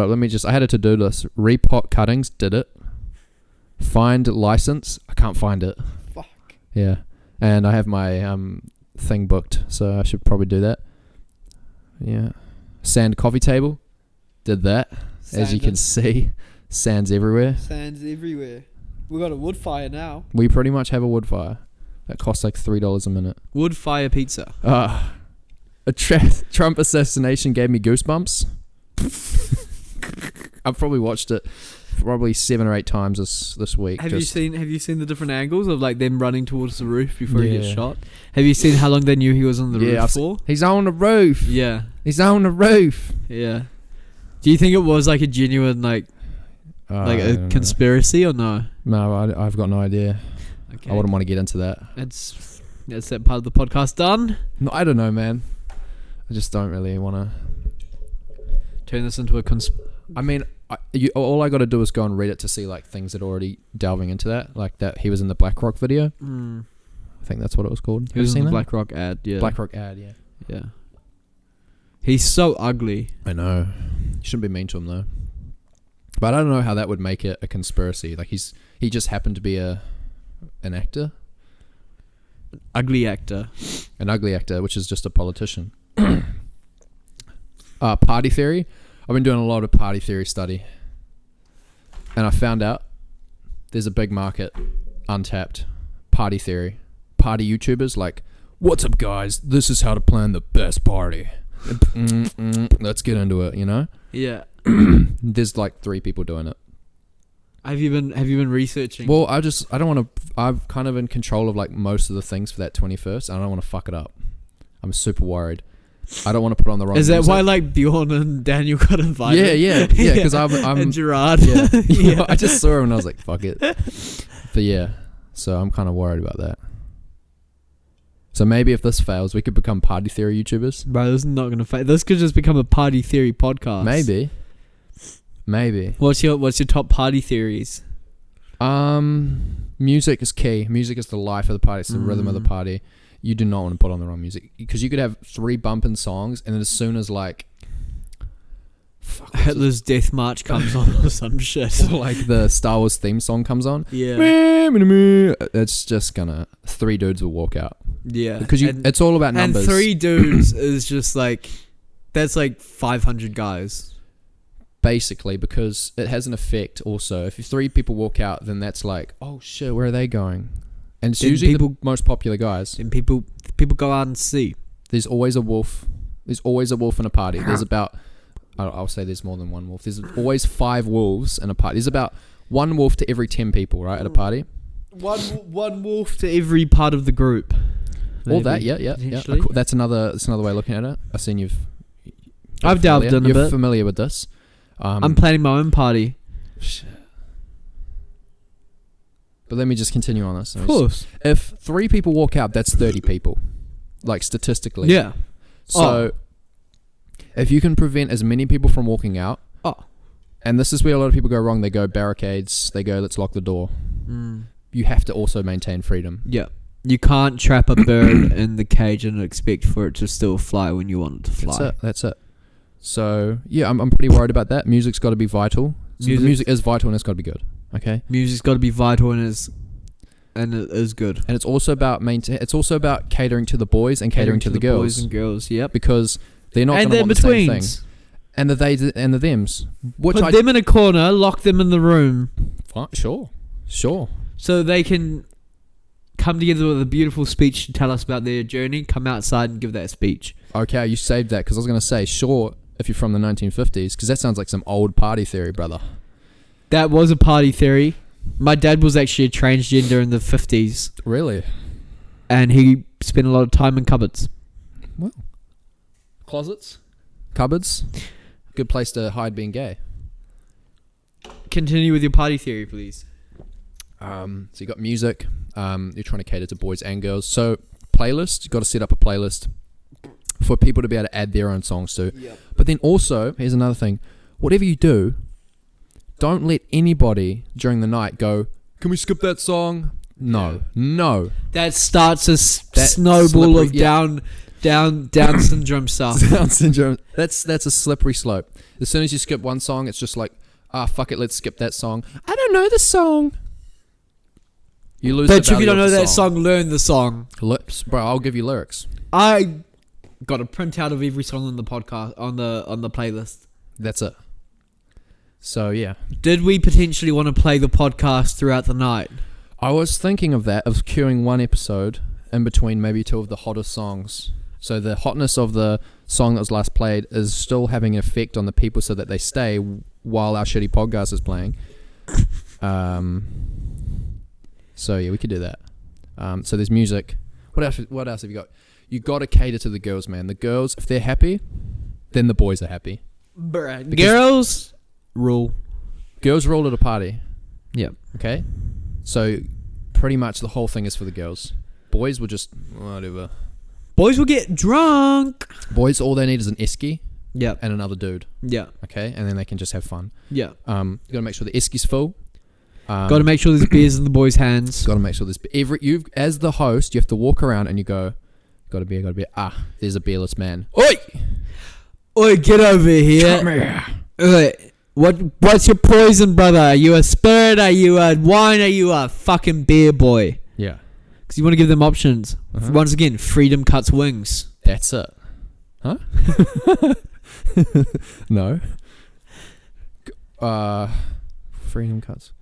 Speaker 1: up, I had a to-do list. Repot cuttings, did it. Find license, I can't find it.
Speaker 2: Fuck.
Speaker 1: Yeah. And I have my thing booked, so I should probably do that. Yeah. Sand coffee table, did that. As you can see, sand's everywhere.
Speaker 2: Sand's everywhere. We got a wood fire now.
Speaker 1: We pretty much have a wood fire. That costs like $3 a minute.
Speaker 2: Wood fire pizza.
Speaker 1: A Trump assassination gave me goosebumps. I've probably watched it 7 or 8 times this week.
Speaker 2: Have you seen the different angles of like them running towards the roof before he gets shot? Have you seen how long they knew he was on the roof for?
Speaker 1: He's on the roof.
Speaker 2: Yeah.
Speaker 1: He's on the roof.
Speaker 2: Yeah. Do you think it was like a genuine like a conspiracy or no?
Speaker 1: No, I've got no idea.
Speaker 2: Okay.
Speaker 1: I wouldn't want to get into that.
Speaker 2: That's that part of the podcast done.
Speaker 1: No, I don't know, man. I just don't really want to
Speaker 2: turn this into a
Speaker 1: I mean, all I got to do is go and read it to see like things that are already delving into that, like that he was in the BlackRock video. I think that's what it was called.
Speaker 2: He was in the BlackRock ad. Yeah.
Speaker 1: BlackRock ad. Yeah.
Speaker 2: Yeah. He's so ugly.
Speaker 1: I know. You shouldn't be mean to him though. But I don't know how that would make it a conspiracy. Like he just happened to be an actor.
Speaker 2: Ugly actor.
Speaker 1: An ugly actor, which is just a politician. Party theory. I've been doing a lot of party theory study. And I found out there's a big market, untapped, party theory. Party YouTubers like, what's up guys? This is how to plan the best party. Let's get into it, you know?
Speaker 2: Yeah.
Speaker 1: There's like 3 people doing it.
Speaker 2: Have you been researching?
Speaker 1: Well, I don't want to. I'm kind of in control of like most of the things for that 21st. And I don't want to fuck it up. I'm super worried. I don't want to put on the wrong.
Speaker 2: Is that why like Bjorn and Daniel got invited?
Speaker 1: Yeah. Because I'm
Speaker 2: and Gerard.
Speaker 1: Yeah.
Speaker 2: Yeah.
Speaker 1: I just saw him and I was like, fuck it. But yeah, so I'm kind of worried about that. So maybe if this fails, we could become party theory YouTubers.
Speaker 2: Bro, this is not gonna fail. This could just become a party theory podcast.
Speaker 1: Maybe.
Speaker 2: What's your top party theories?
Speaker 1: Music is key. Music is the life of the party. It's the rhythm of the party. You do not want to put on the wrong music because you could have 3 bumping songs, and then as soon as like
Speaker 2: Hitler's Death March comes on or some shit,
Speaker 1: or like the Star Wars theme song comes on, it's just gonna 3 dudes will walk out.
Speaker 2: Yeah,
Speaker 1: because it's all about numbers.
Speaker 2: And 3 dudes is just like that's like 500 guys.
Speaker 1: Basically, because it has an effect also. If 3 people walk out, then that's like, oh shit, where are they going? And it's usually the most popular guys.
Speaker 2: And people go out and see.
Speaker 1: There's always a wolf. There's always a wolf in a party. There's about, I'll say there's more than 1 wolf. There's always 5 wolves in a party. There's about 1 wolf to every 10 people, right, at a party?
Speaker 2: One wolf to every part of the group.
Speaker 1: All that, yeah. That's another way of looking at it. I've seen
Speaker 2: I've delved in a bit.
Speaker 1: You're familiar with this.
Speaker 2: I'm planning my own party.
Speaker 1: Shit. But let me just continue on this.
Speaker 2: Of course.
Speaker 1: If 3 people walk out, that's 30 people. Like statistically.
Speaker 2: Yeah.
Speaker 1: So if you can prevent as many people from walking out, and this is where a lot of people go wrong. They go barricades. They go, let's lock the door. You have to also maintain freedom.
Speaker 2: Yeah. You can't trap a bird in the cage and expect for it to still fly when you want it to fly.
Speaker 1: That's it. So, yeah, I'm pretty worried about that. Music's got to be vital. So music is vital and it's got to be good. Okay?
Speaker 2: Music's got to be vital and it is good.
Speaker 1: And it's also about catering to the boys and catering to the girls.
Speaker 2: Boys and girls, yep.
Speaker 1: Because they're not going to want the same thing. And the theys and the thems.
Speaker 2: Put them in a corner, lock them in the room.
Speaker 1: Sure.
Speaker 2: So they can come together with a beautiful speech to tell us about their journey, come outside and give that speech.
Speaker 1: Okay, you saved that because I was going to say, sure, if you're from the 1950s, because that sounds like some old party theory, brother.
Speaker 2: That was a party theory. My dad was actually a transgender in the 50s.
Speaker 1: Really?
Speaker 2: And he spent a lot of time in cupboards.
Speaker 1: Well. Closets? Cupboards? Good place to hide being gay.
Speaker 2: Continue with your party theory, please.
Speaker 1: So you got music. You're trying to cater to boys and girls. So playlist, you got to set up a playlist for people to be able to add their own songs to. Yep. But then also, here's another thing. Whatever you do, don't let anybody during the night go, can we skip that song? No.
Speaker 2: That starts a snowball of Down syndrome stuff.
Speaker 1: Down syndrome. That's a slippery slope. As soon as you skip one song, it's just like, fuck it, let's skip that song. I don't know the song. You lose.
Speaker 2: But if you don't know that song, learn the song.
Speaker 1: Lips, bro. I'll give you lyrics.
Speaker 2: I got a printout of every song on the podcast on the playlist.
Speaker 1: That's it. So yeah.
Speaker 2: Did we potentially want to play the podcast throughout the night?
Speaker 1: I was thinking of that, of queuing one episode in between maybe 2 of the hottest songs. So the hotness of the song that was last played is still having an effect on the people so that they stay while our shitty podcast is playing. So yeah, we could do that. So there's music. What else have you got? You got to cater to the girls, man. The girls, if they're happy, then the boys are happy.
Speaker 2: Girls rule.
Speaker 1: Girls rule at a party.
Speaker 2: Yep.
Speaker 1: Okay? So pretty much the whole thing is for the girls. Boys will just, whatever.
Speaker 2: Boys will get drunk.
Speaker 1: Boys, all they need is an esky.
Speaker 2: Yep.
Speaker 1: And another dude.
Speaker 2: Yeah.
Speaker 1: Okay? And then they can just have fun.
Speaker 2: Yeah.
Speaker 1: You got to make sure the esky's full.
Speaker 2: Got to make sure there's beers in the boys' hands.
Speaker 1: Got to make sure there's you as the host, you have to walk around and you go, got a beer. There's a beerless man.
Speaker 2: Oi, get over here.
Speaker 1: Come here.
Speaker 2: Oi, what's your poison, brother? Are you a spirit? Are you a wine? Are you a fucking beer boy?
Speaker 1: Yeah.
Speaker 2: Because you want to give them options. Once again, freedom cuts wings.
Speaker 1: That's it. Huh? No. Freedom cuts.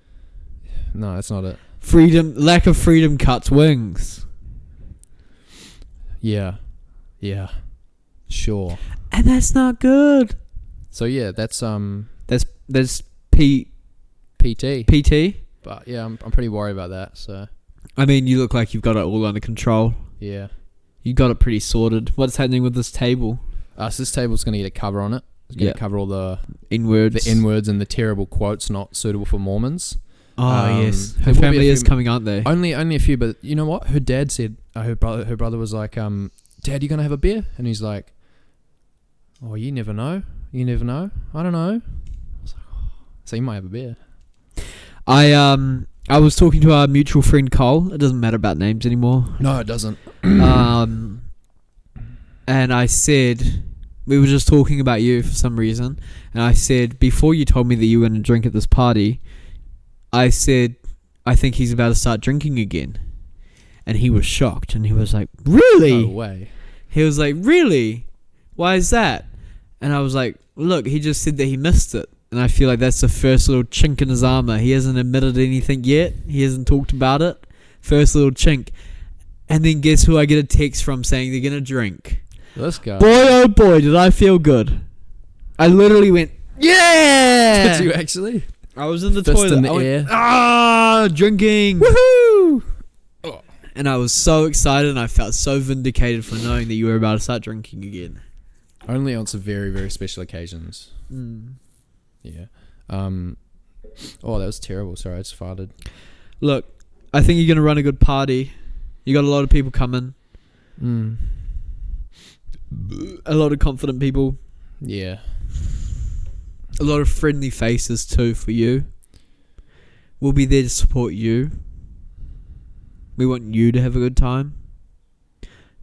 Speaker 1: No, that's not it.
Speaker 2: Lack of freedom cuts wings.
Speaker 1: Yeah. Sure.
Speaker 2: And that's not good.
Speaker 1: So yeah, that's
Speaker 2: PT.
Speaker 1: PT. But yeah, I'm pretty worried about that. So.
Speaker 2: I mean, you look like you've got it all under control.
Speaker 1: Yeah.
Speaker 2: You got it pretty sorted. What's happening with this table?
Speaker 1: So this table's going to get a cover on it. It's going to cover all the
Speaker 2: N-words.
Speaker 1: The N-words and the terrible quotes not suitable for Mormons.
Speaker 2: Oh, yes. Her family is coming, aren't they?
Speaker 1: Only a few, but you know what? Her dad said, her brother was like, Dad, you going to have a beer? And he's like, oh, you never know. I don't know. I was like, oh. So you might have a beer.
Speaker 2: I I was talking to our mutual friend Cole. It doesn't matter about names anymore.
Speaker 1: No, it doesn't.
Speaker 2: And I said, we were just talking about you for some reason, and I said, before you told me that you were going to drink at this party, I said, I think he's about to start drinking again. And he was shocked, and he was like, really?
Speaker 1: No way.
Speaker 2: He was like, really? Why is that? And I was like, look, he just said that he missed it. And I feel like that's the first little chink in his armor. He hasn't admitted anything yet. He hasn't talked about it. First little chink. And then guess who I get a text from saying they're going to drink?
Speaker 1: This guy.
Speaker 2: Boy, oh boy, did I feel good. I literally went, yeah!
Speaker 1: Did you actually?
Speaker 2: I was in the
Speaker 1: Fist
Speaker 2: toilet.
Speaker 1: in the
Speaker 2: I
Speaker 1: air.
Speaker 2: went, drinking.
Speaker 1: Woohoo!
Speaker 2: And I was so excited, and I felt so vindicated for knowing that you were about to start drinking again.
Speaker 1: Only on some very, very special occasions. Yeah. Oh, that was terrible. Sorry, I just farted.
Speaker 2: Look, I think you're going to run a good party. You got a lot of people coming. A lot of confident people.
Speaker 1: Yeah.
Speaker 2: A lot of friendly faces too for you. We'll be there to support you. We want you to have a good time.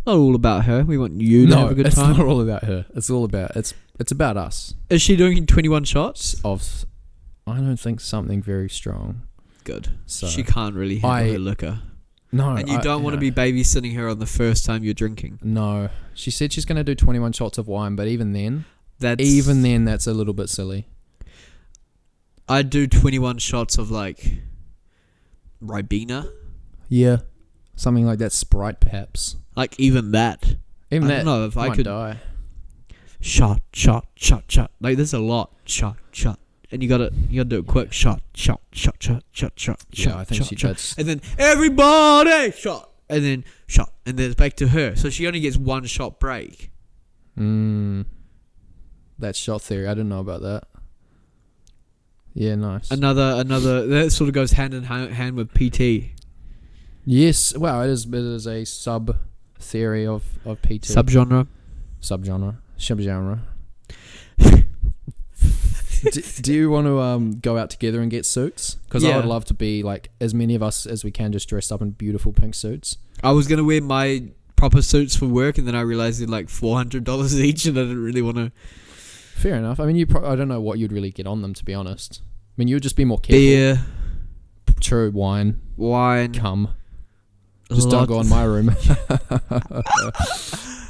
Speaker 2: Not all about her. We want you to have a good time.
Speaker 1: It's not all about her. It's all about it's about us.
Speaker 2: Is she doing 21 shots?
Speaker 1: I don't think something very strong.
Speaker 2: Good.
Speaker 1: So
Speaker 2: she can't really handle her liquor.
Speaker 1: No.
Speaker 2: And you don't want to be babysitting her on the first time you're drinking.
Speaker 1: No. She said she's going to do 21 shots of wine, but even then, that's a little bit silly.
Speaker 2: I'd do 21 shots of like Ribena.
Speaker 1: Yeah. Something like that. Sprite, perhaps.
Speaker 2: Like even that.
Speaker 1: Even
Speaker 2: I
Speaker 1: that.
Speaker 2: don't know if I could
Speaker 1: die.
Speaker 2: Shot. Like there's a lot. Shot. And you gotta do it quick. Shot.
Speaker 1: Yeah, I think she does.
Speaker 2: And then everybody shot. And then shot. And then it's back to her. So she only gets one shot break.
Speaker 1: That's shot theory. I didn't know about that. Yeah, nice.
Speaker 2: Another that sort of goes hand in hand with PT.
Speaker 1: Yes. Well, it is a sub theory of PT.
Speaker 2: Subgenre.
Speaker 1: Do you want to go out together and get suits? Because I would love to be like as many of us as we can, just dressed up in beautiful pink suits.
Speaker 2: I was gonna wear my proper suits for work, and then I realized they're like $400 each, and I didn't really want to.
Speaker 1: Fair enough. I mean, I don't know what you'd really get on them, to be honest. I mean, you'd just be more careful.
Speaker 2: Beer.
Speaker 1: True. Wine.
Speaker 2: Cum.
Speaker 1: Just don't go in my room.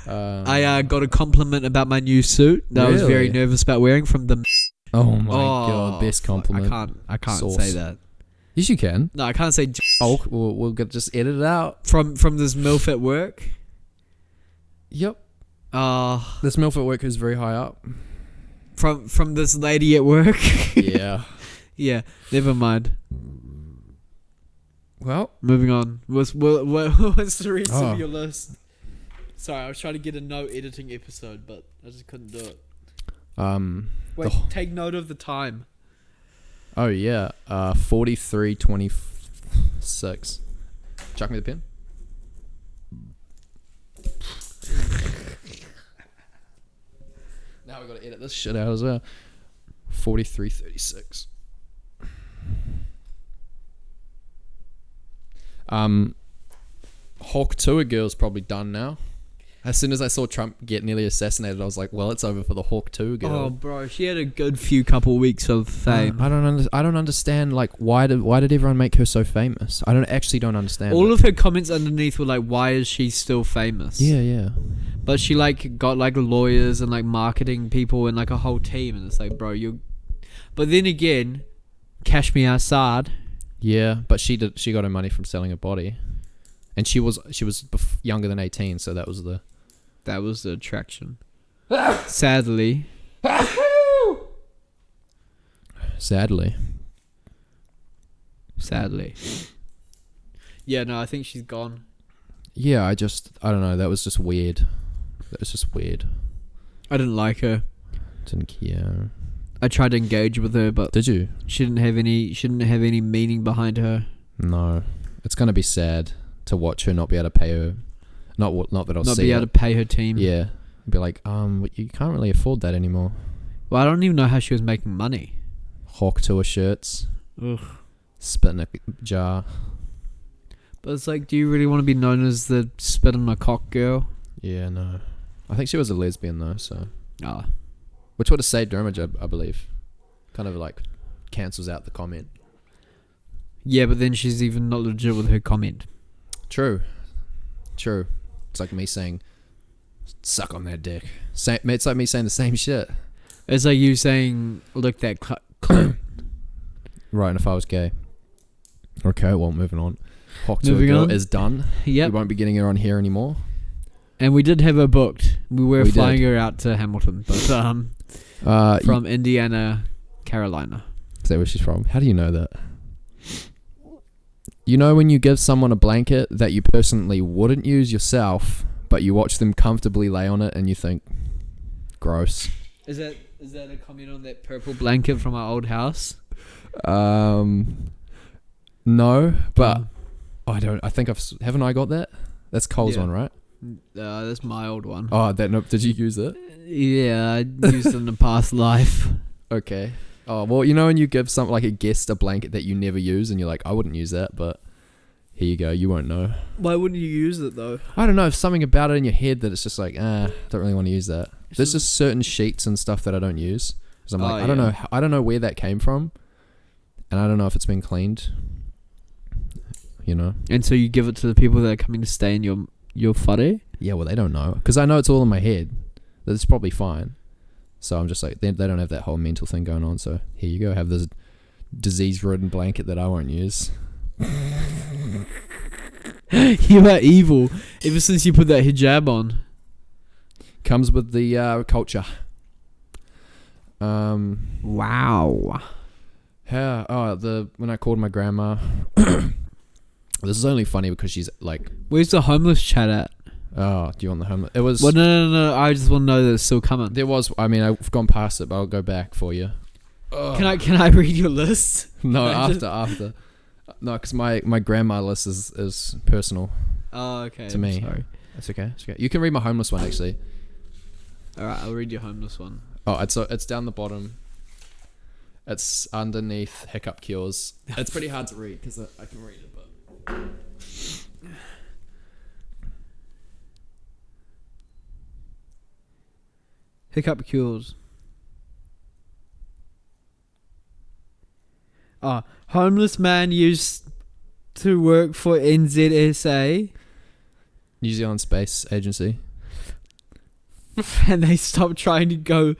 Speaker 2: I got a compliment about my new suit that I was very nervous about wearing from the.
Speaker 1: Oh my god! Best compliment.
Speaker 2: I can't
Speaker 1: Sauce.
Speaker 2: say that.
Speaker 1: Yes, you can.
Speaker 2: No, I can't say.
Speaker 1: Oh, we'll just edit it out
Speaker 2: from this MILF at work.
Speaker 1: Yep. This MILF at work is very high up.
Speaker 2: From this lady at work.
Speaker 1: Yeah.
Speaker 2: Yeah. Never mind.
Speaker 1: Well,
Speaker 2: moving on. What's the rest of your list? Sorry, I was trying to get a no editing episode, but I just couldn't do it. Wait, take note of the time.
Speaker 1: Oh yeah, 43:26. Chuck me the pen. Now we got to edit this shit out as well. 43:36. Hawk Tour girl's probably done now. As soon as I saw Trump get nearly assassinated, I was like, well, it's over for the Hawk Tour girl.
Speaker 2: Oh, bro, she had a good few couple weeks of fame.
Speaker 1: I don't understand. Like, why did everyone make her so famous? I don't understand.
Speaker 2: All of her comments underneath were like, "Why is she still famous?"
Speaker 1: Yeah.
Speaker 2: But she like got like lawyers and like marketing people and like a whole team, and it's like, bro, you. But then again, Cash Me Outside.
Speaker 1: Yeah, but she got her money from selling her body, and she was younger than 18, so that was the
Speaker 2: attraction. Sadly. Yeah, no, I think she's gone.
Speaker 1: Yeah, I don't know. That was just weird.
Speaker 2: I didn't like her.
Speaker 1: Didn't care.
Speaker 2: I tried to engage with her, but
Speaker 1: did you?
Speaker 2: She didn't have any meaning behind her.
Speaker 1: No, it's gonna be sad to watch her not be able to pay her. Not that I'll see.
Speaker 2: Not be able to pay her team.
Speaker 1: Yeah, be like, you can't really afford that anymore.
Speaker 2: Well, I don't even know how she was making money.
Speaker 1: Hawk Tour shirts.
Speaker 2: Ugh.
Speaker 1: spit in a jar.
Speaker 2: But it's like, do you really want to be known as the spit on a cock girl?
Speaker 1: Yeah, no. I think she was a lesbian though, so.
Speaker 2: Ah.
Speaker 1: Which would have saved her image, I believe. Kind of like cancels out the comment.
Speaker 2: Yeah, but then she's even not legit with her comment.
Speaker 1: True. It's like me saying, suck on that dick. It's like me saying the same shit.
Speaker 2: It's like you saying, look that clit.
Speaker 1: Right, and if I was gay. Okay, well, moving on. Hawk to a
Speaker 2: Moving
Speaker 1: Girl
Speaker 2: on.
Speaker 1: is done.
Speaker 2: Yep.
Speaker 1: We won't be getting her on here anymore.
Speaker 2: And we did have her booked. We were
Speaker 1: We
Speaker 2: flying
Speaker 1: did.
Speaker 2: her out to Hamilton, but from Indiana, Carolina.
Speaker 1: Is that where she's from? How do you know that? You know when you give someone a blanket that you personally wouldn't use yourself, but you watch them comfortably lay on it and you think, gross.
Speaker 2: Is that a comment on that purple blanket from our old house?
Speaker 1: No, but I think haven't I got that? That's Cole's
Speaker 2: Yeah.
Speaker 1: one, right?
Speaker 2: That's my old one.
Speaker 1: Oh, did you use it?
Speaker 2: Yeah, I used it in the past life.
Speaker 1: Okay. Oh, well, you know when you give something like a guest a blanket that you never use and you're like, I wouldn't use that, but here you go, you won't know.
Speaker 2: Why wouldn't you use it though?
Speaker 1: I don't know, if something about it in your head that it's just like, don't really want to use that. There's just certain sheets and stuff that I don't use. Because I'm like, I don't know where that came from. And I don't know if it's been cleaned. You know?
Speaker 2: And so you give it to the people that are coming to stay in your whare?
Speaker 1: Yeah, well, they don't know. Because I know it's all in my head. That it's probably fine. So I'm just like, they don't have that whole mental thing going on. So here you go, have this disease-ridden blanket that I won't use.
Speaker 2: You are evil. Ever since you put that hijab on.
Speaker 1: Comes with the culture.
Speaker 2: Wow.
Speaker 1: When I called my grandma, this is only funny because she's like,
Speaker 2: Where's the homeless chat at?
Speaker 1: oh, do you want the homeless? It was.
Speaker 2: Well, no. I just want to know that it's still coming.
Speaker 1: There was. I mean, I've gone past it, but I'll go back for you.
Speaker 2: Can I read your list?
Speaker 1: No,
Speaker 2: No,
Speaker 1: after. No, because my grandma list is personal.
Speaker 2: Oh, okay.
Speaker 1: To me.
Speaker 2: Sorry.
Speaker 1: That's okay. It's okay. You can read my homeless one actually.
Speaker 2: All right, I'll read your homeless one.
Speaker 1: Oh, it's down the bottom. It's underneath hiccup cures. It's pretty hard to read because I can read it, but.
Speaker 2: Hiccup cures. Homeless man used to work for NZSA
Speaker 1: New Zealand Space Agency.
Speaker 2: and they stopped trying to go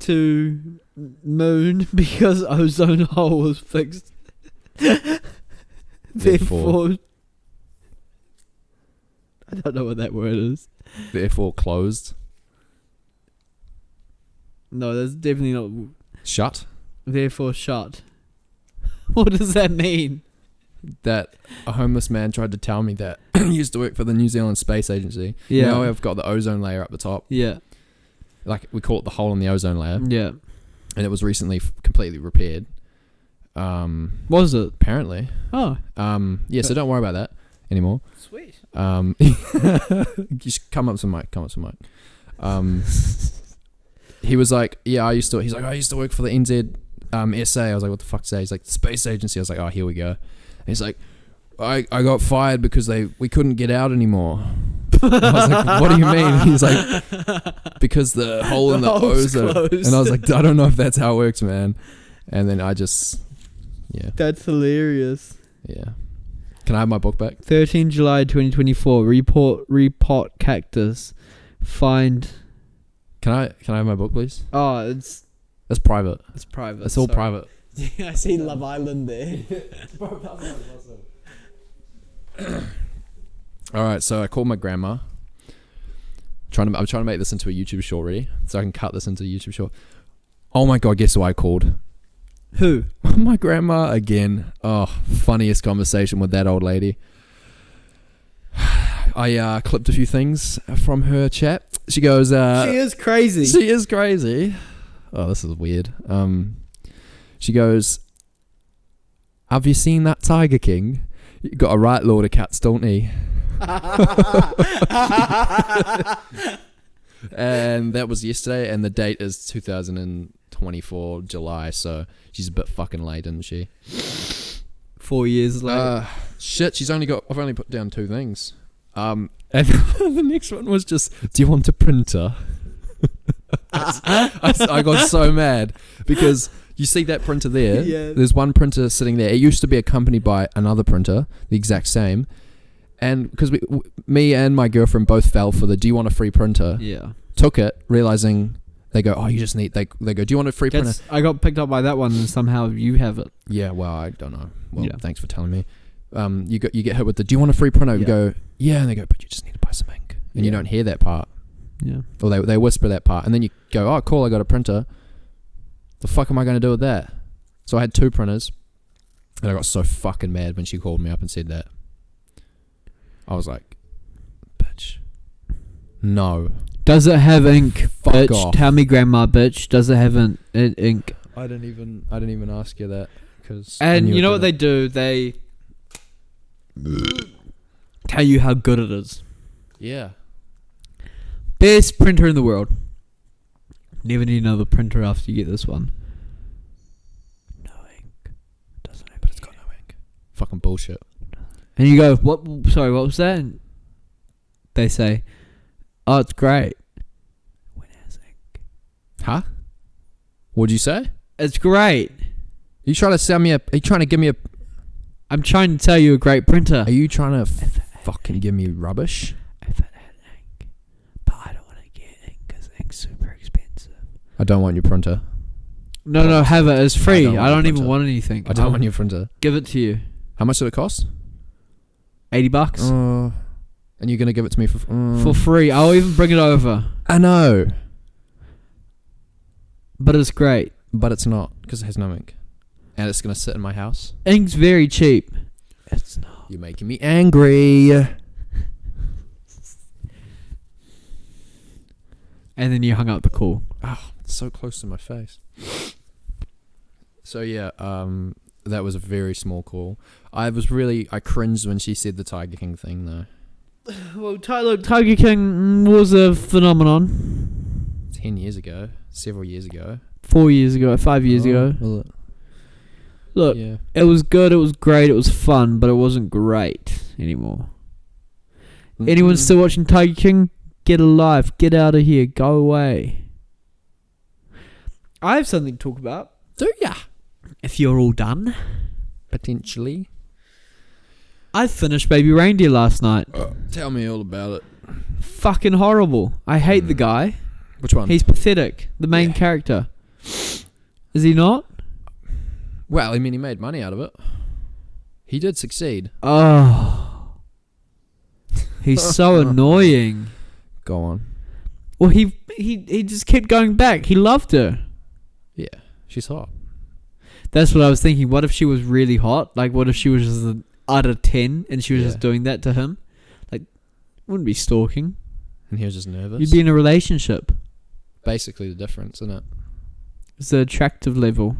Speaker 2: to moon because ozone hole was fixed. Therefore, I don't know what that word is.
Speaker 1: Therefore closed.
Speaker 2: No, that's definitely not.
Speaker 1: Shut.
Speaker 2: Therefore shut. What does that mean?
Speaker 1: That a homeless man tried to tell me that he used to work for the New Zealand Space Agency.
Speaker 2: Yeah.
Speaker 1: Now I've got the ozone layer up the top.
Speaker 2: Yeah.
Speaker 1: Like we call it the hole in the ozone layer.
Speaker 2: Yeah.
Speaker 1: And it was recently completely repaired.
Speaker 2: Was it?
Speaker 1: Apparently.
Speaker 2: Oh.
Speaker 1: Yeah, so don't worry about that anymore.
Speaker 2: Sweet.
Speaker 1: You should come up to the mic. He was like, yeah, I used to work for the NZ SA. I was like, what the fuck's that? He's like, the space agency. I was like, oh, here we go. And he's like, I got fired because we couldn't get out anymore. I was like, what do you mean? He's like, because the hole in the ozone.
Speaker 2: Closed.
Speaker 1: And I was like, I don't know if that's how it works, man. And then yeah.
Speaker 2: That's hilarious.
Speaker 1: Yeah. Can I have my book back?
Speaker 2: 13 July 2024. Repot cactus. Find.
Speaker 1: Can I have my book, please?
Speaker 2: Oh, it's
Speaker 1: private.
Speaker 2: It's private.
Speaker 1: It's all
Speaker 2: sorry.
Speaker 1: private.
Speaker 2: Yeah, I see Love Island there.
Speaker 1: All right, so I called my grandma. I'm trying to make this into a YouTube short, ready? So I can cut this into a YouTube short. Oh my god, guess who I called?
Speaker 2: Who?
Speaker 1: My grandma again. Oh, funniest conversation with that old lady. I clipped a few things from her chat. She goes,
Speaker 2: she is crazy.
Speaker 1: She is crazy. Oh, this is weird. She goes, have you seen that Tiger King? You got a right load of cats, don't he? And that was yesterday, and the date is 2024 July, so she's a bit fucking late, isn't she?
Speaker 2: 4 years later.
Speaker 1: Shit, I've only put down 2 things. And the next one was just, do you want a printer? I got so mad because you see that printer there.
Speaker 2: Yeah.
Speaker 1: There's one printer sitting there. It used to be accompanied by another printer, the exact same. And because me and my girlfriend both fell for the, do you want a free printer?
Speaker 2: Yeah.
Speaker 1: Took it, realizing they go, oh, you just need, they go, do you want a free printer?
Speaker 2: I got picked up by that one and somehow you have it.
Speaker 1: Yeah, well, I don't know. Well,
Speaker 2: Yeah.
Speaker 1: thanks for telling me. You get hit with the, do you want a free printer? You
Speaker 2: Yeah.
Speaker 1: go, yeah, and they go, but you just need to buy some ink. And you
Speaker 2: Yeah.
Speaker 1: don't hear that part.
Speaker 2: Yeah.
Speaker 1: Or they whisper that part. And then you go, oh, cool, I got a printer. The fuck am I going to do with that? So I had 2 printers. And I got so fucking mad when she called me up and said that. I was like, bitch. No.
Speaker 2: Does it have ink,
Speaker 1: Fuck
Speaker 2: bitch?
Speaker 1: off.
Speaker 2: Tell me, grandma, bitch. Does it have ink?
Speaker 1: I didn't even ask you that. Cause
Speaker 2: And you know what they do? They tell you how good it is.
Speaker 1: Yeah.
Speaker 2: Best printer in the world. Never need another printer after you get this one. No ink. Doesn't have,
Speaker 1: But it's got no ink. Fucking bullshit.
Speaker 2: And you go, what? Sorry, what was that? And they say, oh, it's great. When it has ink.
Speaker 1: Huh? What'd you say?
Speaker 2: It's great.
Speaker 1: You trying to sell me are you trying to give me
Speaker 2: I'm trying to tell you a great printer.
Speaker 1: are you trying to fucking give me rubbish?
Speaker 2: If it had ink. But I don't want to get ink because ink's super expensive.
Speaker 1: I don't want your printer.
Speaker 2: No, have it. It's free.
Speaker 1: I
Speaker 2: I
Speaker 1: don't
Speaker 2: don't even
Speaker 1: want
Speaker 2: want anything.
Speaker 1: I don't want your printer.
Speaker 2: Give it to you.
Speaker 1: How much did it cost?
Speaker 2: $80
Speaker 1: And you're gonna give it to me
Speaker 2: for free. I'll even bring it over.
Speaker 1: I know,
Speaker 2: But it's great.
Speaker 1: but it's not because it has no ink, and it's gonna sit in my house.
Speaker 2: Ink's very cheap. It's not.
Speaker 1: You're making me angry.
Speaker 2: And then you hung up the call.
Speaker 1: Oh, it's so close to my face. So yeah, that was a very small call. I cringed when she said the Tiger King thing though.
Speaker 2: Well, Tiger King was a phenomenon.
Speaker 1: 10 years ago, several years ago.
Speaker 2: 4 years ago, 5 years ago.
Speaker 1: Was it?
Speaker 2: Look,
Speaker 1: Yeah.
Speaker 2: it was good, it was great, it was fun, but it wasn't great anymore. Anyone still watching Tiger King? Get alive. Get out of here. Go away. I have something to talk about.
Speaker 1: Do ya?
Speaker 2: If you're all done.
Speaker 1: Potentially.
Speaker 2: I finished Baby Reindeer last night.
Speaker 1: Tell me all about it.
Speaker 2: Fucking horrible. I hate the guy.
Speaker 1: Which one?
Speaker 2: He's pathetic. The main
Speaker 1: Yeah.
Speaker 2: character. Is he not?
Speaker 1: Well, I mean, he made money out of it. He did succeed.
Speaker 2: Oh. He's so annoying.
Speaker 1: Go on.
Speaker 2: Well, he just kept going back. He loved her.
Speaker 1: Yeah, she's hot.
Speaker 2: That's what I was thinking. What if she was really hot? Like, what if she was just an out of 10 and she was just doing that to him? Like, wouldn't be stalking.
Speaker 1: And he was just nervous.
Speaker 2: You'd be in a relationship.
Speaker 1: Basically the difference, isn't it?
Speaker 2: It's the attractive level.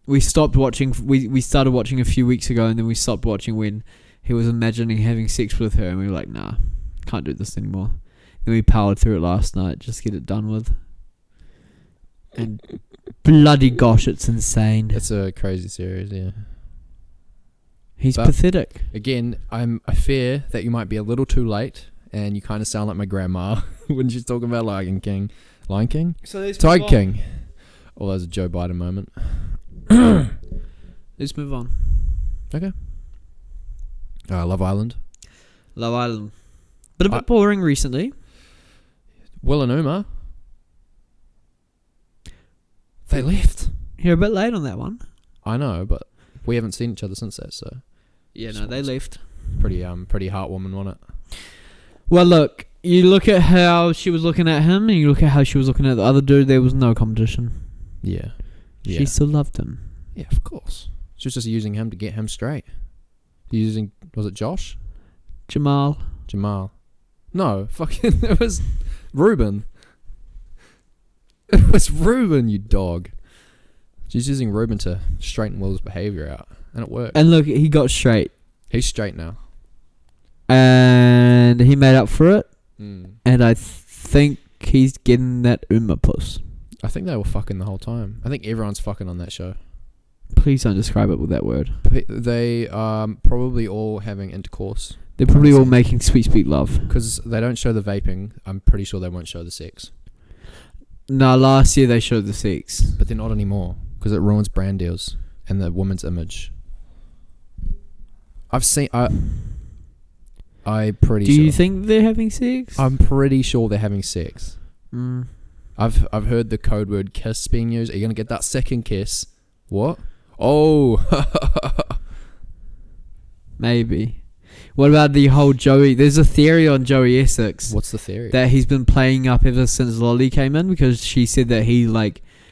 Speaker 2: We stopped watching. We started watching a few weeks ago, and then we stopped watching when he was imagining having sex with her, and we were like, nah, can't do this anymore. Then we powered through it last night, just get it done with. And bloody gosh, it's insane.
Speaker 1: It's a crazy series, yeah.
Speaker 2: He's
Speaker 1: But-
Speaker 2: pathetic.
Speaker 1: Again, I fear that you might be a little too late, and you kind of sound like my grandma when she's talking about Lion King. Lion King?
Speaker 2: So
Speaker 1: Tiger King. Oh, that was a Joe Biden moment.
Speaker 2: Let's move on.
Speaker 1: Okay. Love Island.
Speaker 2: Love Island. But a bit boring recently.
Speaker 1: Will and Uma. They left.
Speaker 2: You're a bit late on that one.
Speaker 1: I know, but we haven't seen each other since that, so
Speaker 2: Yeah, no, they left.
Speaker 1: pretty heartwarming, wasn't it?
Speaker 2: Well, look, you look at how she was looking at him, and you look at how she was looking at the other dude. There was no competition.
Speaker 1: Yeah. Yeah.
Speaker 2: She still loved him.
Speaker 1: Yeah, of course. She was just using him to get him straight. Was it Josh?
Speaker 2: Jamal.
Speaker 1: No, fucking, it was Ruben. It was Ruben, you dog. She's using Ruben to straighten Will's behaviour out, and it worked.
Speaker 2: And look, he got straight.
Speaker 1: He's straight now.
Speaker 2: And he made up for it.
Speaker 1: Mm.
Speaker 2: And I think he's getting that Uma puss.
Speaker 1: I think they were fucking the whole time. I think everyone's fucking on that show.
Speaker 2: Please don't describe it with that word.
Speaker 1: They probably all having intercourse.
Speaker 2: They're probably all making sweet love.
Speaker 1: Because they don't show the vaping. I'm pretty sure they won't show the sex.
Speaker 2: No, last year they showed the sex.
Speaker 1: But they're not anymore. Because it ruins brand deals and the woman's image. I've seen... I'm pretty sure.
Speaker 2: Do you think they're having sex?
Speaker 1: I'm pretty sure they're having sex.
Speaker 2: Mm.
Speaker 1: I've heard the code word kiss being used. Are you going to get that second kiss? What? Oh.
Speaker 2: Maybe. What about the whole Joey? There's a theory on Joey Essex.
Speaker 1: What's the theory?
Speaker 2: That he's been playing up ever since Lolly came in, because she said that he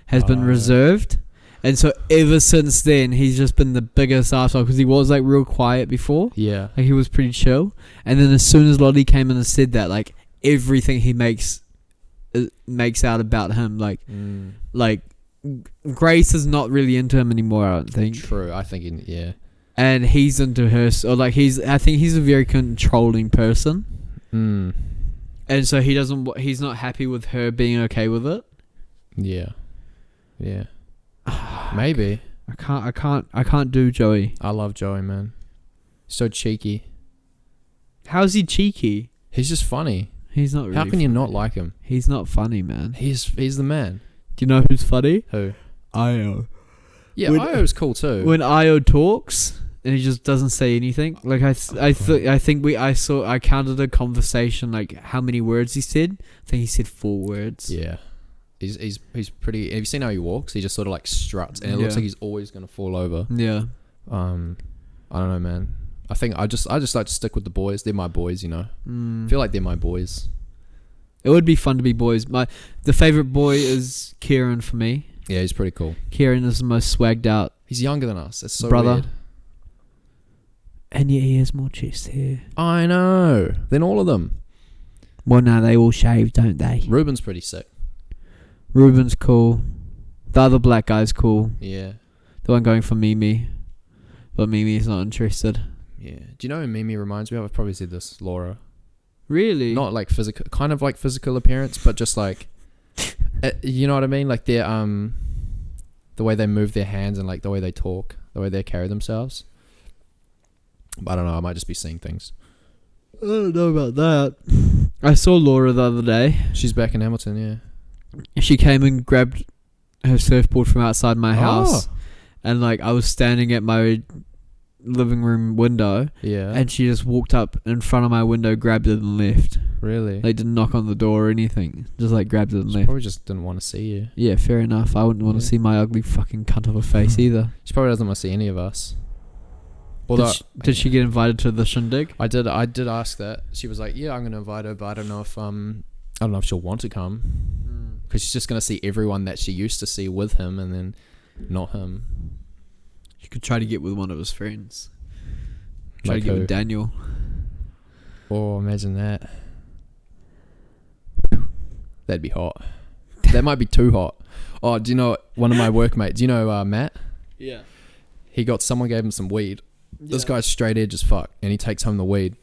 Speaker 2: has been reserved. And so ever since then, he's just been the biggest arsehole, because he was real quiet before.
Speaker 1: Yeah.
Speaker 2: He was pretty chill. And then as soon as Lolly came in and said that, everything he makes out about him, Grace is not really into him anymore, I don't think.
Speaker 1: True. I think, yeah.
Speaker 2: And he's into her, I think he's a very controlling person.
Speaker 1: Mm.
Speaker 2: And so he's not happy with her being okay with it.
Speaker 1: Yeah. Yeah. Maybe.
Speaker 2: I can't do Joey.
Speaker 1: I love Joey, man. So cheeky.
Speaker 2: How's he cheeky?
Speaker 1: He's just funny.
Speaker 2: He's not really
Speaker 1: How can you not like him?
Speaker 2: He's not funny, man.
Speaker 1: He's the man.
Speaker 2: Do you know who's funny?
Speaker 1: Who?
Speaker 2: Io.
Speaker 1: Yeah, Io's cool too.
Speaker 2: When Io talks and he just doesn't say anything, I counted a conversation, how many words he said. I think he said 4 words.
Speaker 1: Yeah. He's pretty. Have you seen how he walks? He just sort of struts, and it looks like he's always gonna fall over.
Speaker 2: Yeah.
Speaker 1: I don't know, man. I think I just like to stick with the boys. They're my boys, you know. I feel like they're my boys.
Speaker 2: It would be fun to be boys. The favorite boy is Kieran for me.
Speaker 1: Yeah, he's pretty cool.
Speaker 2: Kieran is the most swagged out.
Speaker 1: He's younger than us. That's so
Speaker 2: brother.
Speaker 1: weird.
Speaker 2: And yet he has more chest hair.
Speaker 1: I know. Than all of them.
Speaker 2: Well, no, they all shave, don't they?
Speaker 1: Ruben's pretty sick.
Speaker 2: Ruben's cool. The other black guy's cool.
Speaker 1: Yeah.
Speaker 2: The one going for Mimi. But Mimi's not interested.
Speaker 1: Yeah. Do you know who Mimi reminds me of? I've probably said this. Laura.
Speaker 2: Really?
Speaker 1: Not physical, kind of physical appearance, but just you know what I mean? Their the way they move their hands and the way they talk, the way they carry themselves. But I don't know. I might just be seeing things.
Speaker 2: I don't know about that. I saw Laura the other day.
Speaker 1: She's back in Hamilton, yeah.
Speaker 2: She came and grabbed her surfboard from outside my house. And I was standing at my living room window.
Speaker 1: Yeah.
Speaker 2: And she just walked up in front of my window, grabbed it and left.
Speaker 1: Really?
Speaker 2: They didn't knock on the door or anything. Just grabbed it and left.
Speaker 1: Probably just didn't want to see you.
Speaker 2: Yeah, fair enough. I wouldn't want to see my ugly fucking cunt of a face either.
Speaker 1: She probably doesn't want to see any of us.
Speaker 2: Although, did she get invited to the shindig?
Speaker 1: I did ask that. She was like, "Yeah, I'm going to invite her, but I don't know if she'll want to come, because she's just going to see everyone that she used to see with him, and then not him."
Speaker 2: You could try to get with one of his friends. Try to
Speaker 1: Like
Speaker 2: get
Speaker 1: who?
Speaker 2: with Daniel.
Speaker 1: Oh, imagine that. That'd be hot. That might be too hot. Oh, do you know one of my workmates? Do you know Matt?
Speaker 2: Yeah.
Speaker 1: Someone gave him some weed. This guy's straight edge as fuck, and he takes home the weed.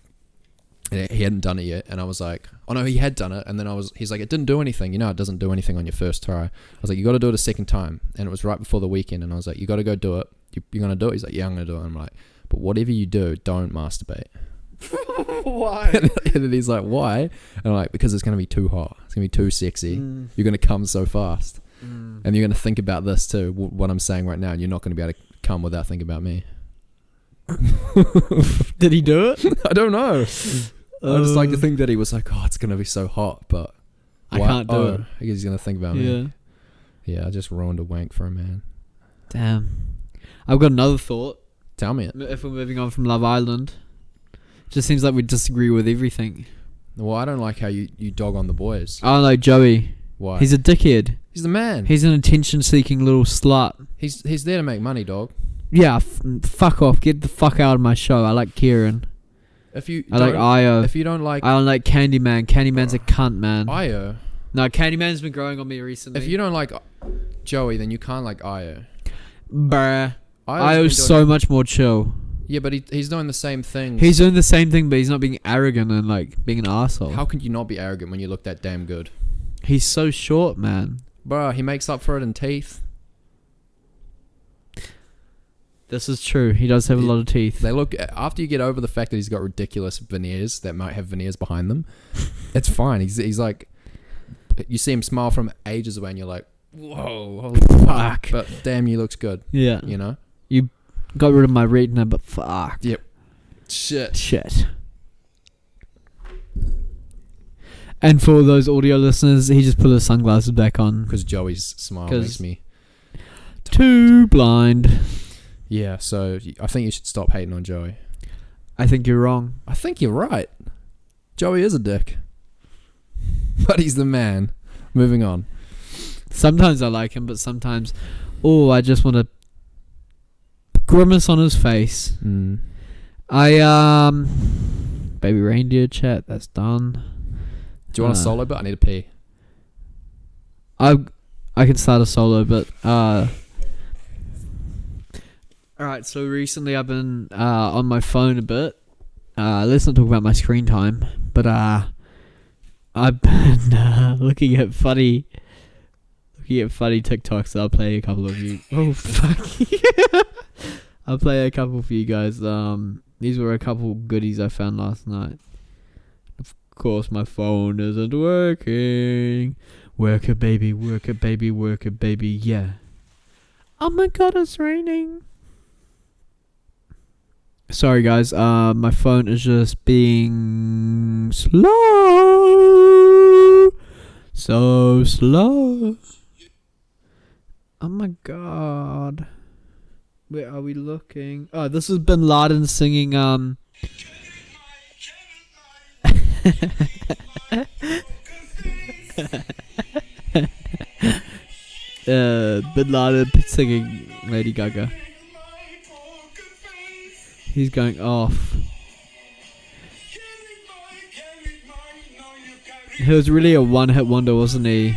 Speaker 1: And he hadn't done it yet, and I was like, "Oh no, he had done it." And then he's like, "It didn't do anything. You know, it doesn't do anything on your first try." I was like, "You got to do it a second time." And it was right before the weekend, and I was like, "You got to go do it. You're gonna do it?" He's like, "Yeah, I'm gonna do it." And I'm like, "But whatever you do, don't masturbate."
Speaker 2: Why?
Speaker 1: And then he's like, "Why?" And I'm like, "Because it's gonna be too hot. It's gonna be too sexy. You're gonna come so fast, and you're gonna think about this too. What I'm saying right now, and you're not gonna be able to come without thinking about me."
Speaker 2: Did he do it?
Speaker 1: I don't know. I just like to think that he was like, "Oh, it's gonna be so hot," but
Speaker 2: I can't do it.
Speaker 1: I guess he's gonna think about me. Yeah, I just ruined a wank for a man.
Speaker 2: Damn. I've got another thought.
Speaker 1: Tell me it.
Speaker 2: If we're moving on from Love Island, just seems like we disagree with everything.
Speaker 1: Well, I don't like how you dog on the boys.
Speaker 2: I don't like Joey.
Speaker 1: Why?
Speaker 2: He's a dickhead.
Speaker 1: He's the man.
Speaker 2: He's an attention-seeking little slut.
Speaker 1: He's there to make money, dog.
Speaker 2: Yeah, fuck off. Get the fuck out of my show. I like Kieran.
Speaker 1: I
Speaker 2: like Io.
Speaker 1: If you don't like,
Speaker 2: I don't like Candyman. Candyman's a cunt, man.
Speaker 1: Io.
Speaker 2: No, Candyman's been growing on me recently.
Speaker 1: If you don't like Joey, then you can't like Io.
Speaker 2: Bruh. Io's so much more chill.
Speaker 1: Yeah, but he's doing the same thing.
Speaker 2: He's doing the same thing, but he's not being arrogant and being an asshole.
Speaker 1: How can you not be arrogant when you look that damn good?
Speaker 2: He's so short, man.
Speaker 1: Bro, he makes up for it in teeth.
Speaker 2: This is true. He does have a lot of teeth.
Speaker 1: They look, after you get over the fact that he's got ridiculous veneers that might have veneers behind them, it's fine. He's like, you see him smile from ages away and you're like, whoa, holy fuck. But damn, he looks good.
Speaker 2: Yeah.
Speaker 1: You know?
Speaker 2: You got rid of my retina, but fuck.
Speaker 1: Yep. Shit.
Speaker 2: And for those audio listeners, he just put his sunglasses back on.
Speaker 1: Because Joey's smile makes me
Speaker 2: too blind.
Speaker 1: Yeah, so I think you should stop hating on Joey.
Speaker 2: I think you're wrong.
Speaker 1: I think you're right. Joey is a dick. But he's the man. Moving on.
Speaker 2: Sometimes I like him, but sometimes, I just want to grimace on his face. Baby reindeer chat, that's done.
Speaker 1: Do you want a solo bit? I need to pee.
Speaker 2: I can start a solo, but alright, so recently I've been on my phone a bit. Let's not talk about my screen time, but I've been looking at funny TikToks. I'll play a couple of you. Oh fuck! I'll play a couple for you guys. These were a couple goodies I found last night. Of course, my phone isn't working. Work it, baby. Work it, baby. Work it, baby. Yeah. Oh my god, it's raining. Sorry, guys. My phone is just being slow. So slow. Oh my god. Where are we looking? Oh, this is Bin Laden singing, Bin Laden singing Lady Gaga. He's going off. He was really a one-hit wonder, wasn't he?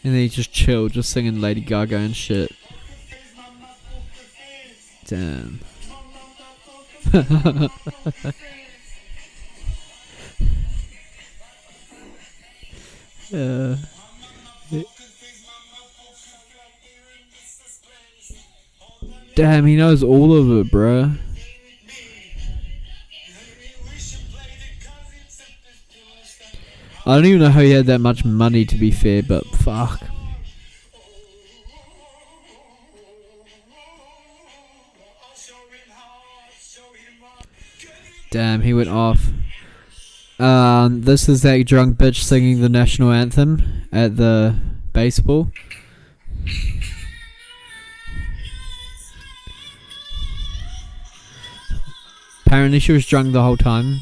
Speaker 2: And then he just chilled, just singing Lady Gaga and shit. Damn. Damn, he knows all of it, bruh. I don't even know how he had that much money, to be fair, but fuck. Damn, he went off. This is that drunk bitch singing the national anthem at the baseball. Apparently she was drunk the whole time.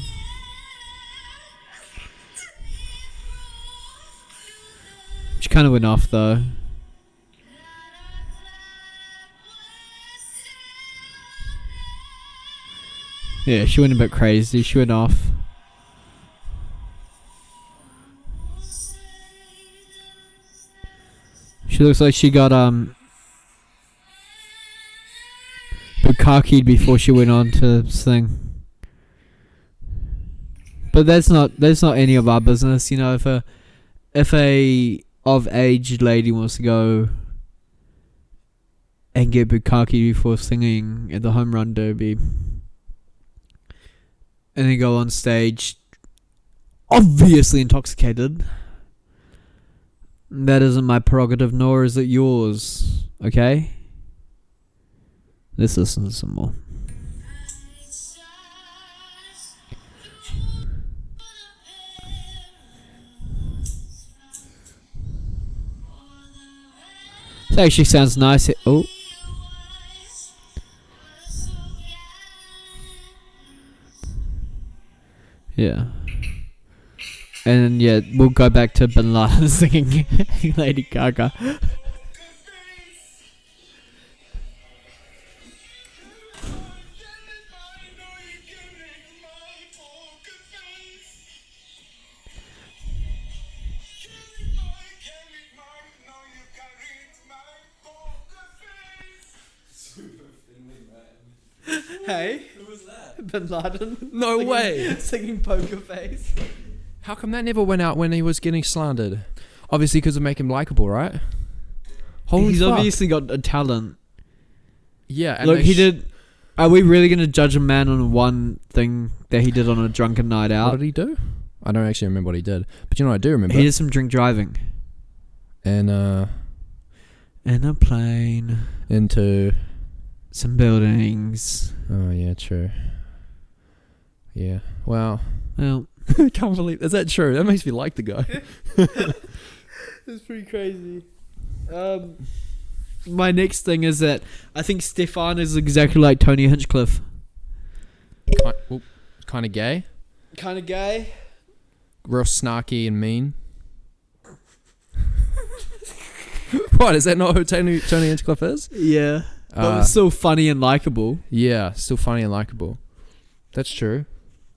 Speaker 2: She kind of went off though. Yeah, she went a bit crazy. She went off. She looks like she got bukkakied before she went on to sing. But that's not any of our business, you know. If a of age lady wants to go and get bukkake before singing at the home run derby, and then go on stage obviously intoxicated, that isn't my prerogative, nor is it yours. Okay? Let's listen to some more. It actually sounds nice. Oh. Yeah. And yeah, we'll go back to Bin Laden singing Lady Gaga. Hey, who was that? Bin Laden.
Speaker 1: No way.
Speaker 2: Singing Poker Face.
Speaker 1: How come that never went out when he was getting slandered? Obviously, because of make him likable, right? Holy
Speaker 2: He's
Speaker 1: fuck.
Speaker 2: obviously got a talent.
Speaker 1: Yeah. And
Speaker 2: Look,
Speaker 1: they
Speaker 2: he did. Are we really going to judge a man on one thing that he did on a drunken night out?
Speaker 1: What did he do? I don't actually remember what he did. But you know what I do remember?
Speaker 2: He did some drink driving.
Speaker 1: And,
Speaker 2: In a plane.
Speaker 1: into...
Speaker 2: Some buildings.
Speaker 1: Oh, yeah, true. Yeah. Wow.
Speaker 2: Well,
Speaker 1: I can't believe... Is that true? That makes me like the guy.
Speaker 2: that's pretty crazy. My next thing is that I think Stefan is exactly like Tony Hinchcliffe.
Speaker 1: Kind of gay.
Speaker 2: Kind of gay.
Speaker 1: Real snarky and mean. What? Is that not who Tony Hinchcliffe is?
Speaker 2: Yeah. But it's still funny and likable.
Speaker 1: Yeah, still funny and likable. That's true.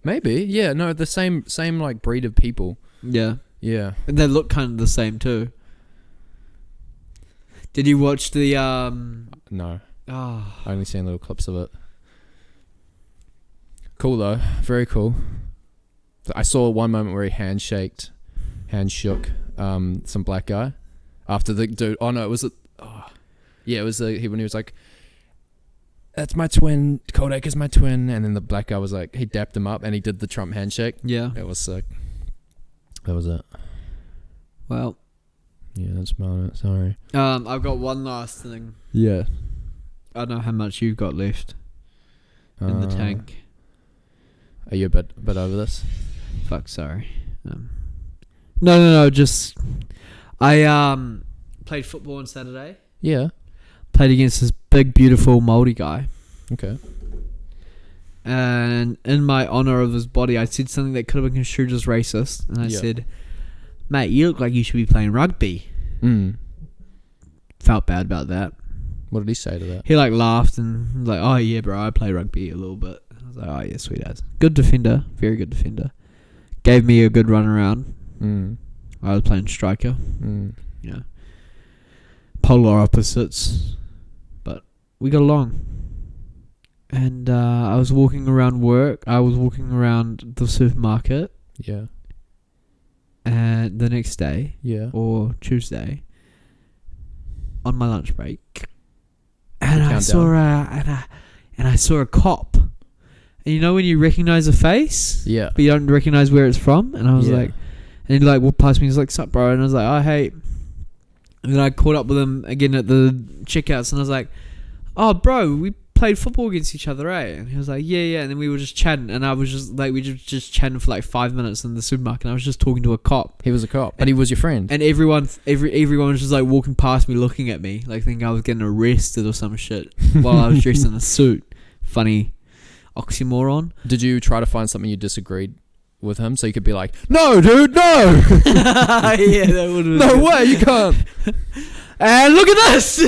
Speaker 1: Maybe. Yeah, no, the same like breed of people.
Speaker 2: Yeah.
Speaker 1: Yeah.
Speaker 2: And they look kind of the same too. Did you watch the
Speaker 1: No.
Speaker 2: Oh.
Speaker 1: I only seen little clips of it. Cool though. Very cool. I saw one moment where he handshook some black guy after the dude. Oh no, it was yeah, it was when he was like, "That's my twin. Kodak is my twin." And then the black guy was like, he dapped him up and he did the Trump handshake.
Speaker 2: Yeah.
Speaker 1: It was sick. That was it.
Speaker 2: Well.
Speaker 1: Yeah, that's about it. Sorry.
Speaker 2: I've got one last thing.
Speaker 1: Yeah.
Speaker 2: I don't know how much you've got left in the tank.
Speaker 1: Are you a bit over this?
Speaker 2: Fuck, sorry. No. Just I played football on Saturday.
Speaker 1: Yeah.
Speaker 2: Played against this big, beautiful Māori guy.
Speaker 1: Okay.
Speaker 2: And in my honour of his body, I said something that could have been construed as racist. And I said, "Mate, you look like you should be playing rugby." Felt bad about that.
Speaker 1: What did he say to that?
Speaker 2: He like laughed and was like, "Oh yeah, bro, I play rugby a little bit." I was like, "Oh yeah, sweet as." Good defender, very good defender. Gave me a good run around. I was playing striker. You know, polar opposites, but we got along. And I was walking around work. I was walking around the supermarket.
Speaker 1: Yeah.
Speaker 2: And the next day,
Speaker 1: Yeah.
Speaker 2: or Tuesday, on my lunch break, and I saw a cop. And you know when you recognize a face,
Speaker 1: Yeah.
Speaker 2: but you don't recognize where it's from. And I was like, and he like walked past me. He's like, "Sup, bro?" And I was like, "Oh, hey." And then I caught up with him again at the checkouts, and I was like, "Oh, bro, we played football against each other, eh?" And he was like, yeah. And then we were just chatting, and I was just like, we just chatting for like 5 minutes in the supermarket. And I was just talking to a cop.
Speaker 1: He was a cop, but he was your friend.
Speaker 2: And everyone was just like walking past me, looking at me, like thinking I was getting arrested or some shit while I was dressed in a suit. Funny oxymoron.
Speaker 1: Did you try to find something you disagreed with him so you could be like, "No, dude, no."
Speaker 2: Yeah, that would have.
Speaker 1: No way, you can't.
Speaker 2: And look at this.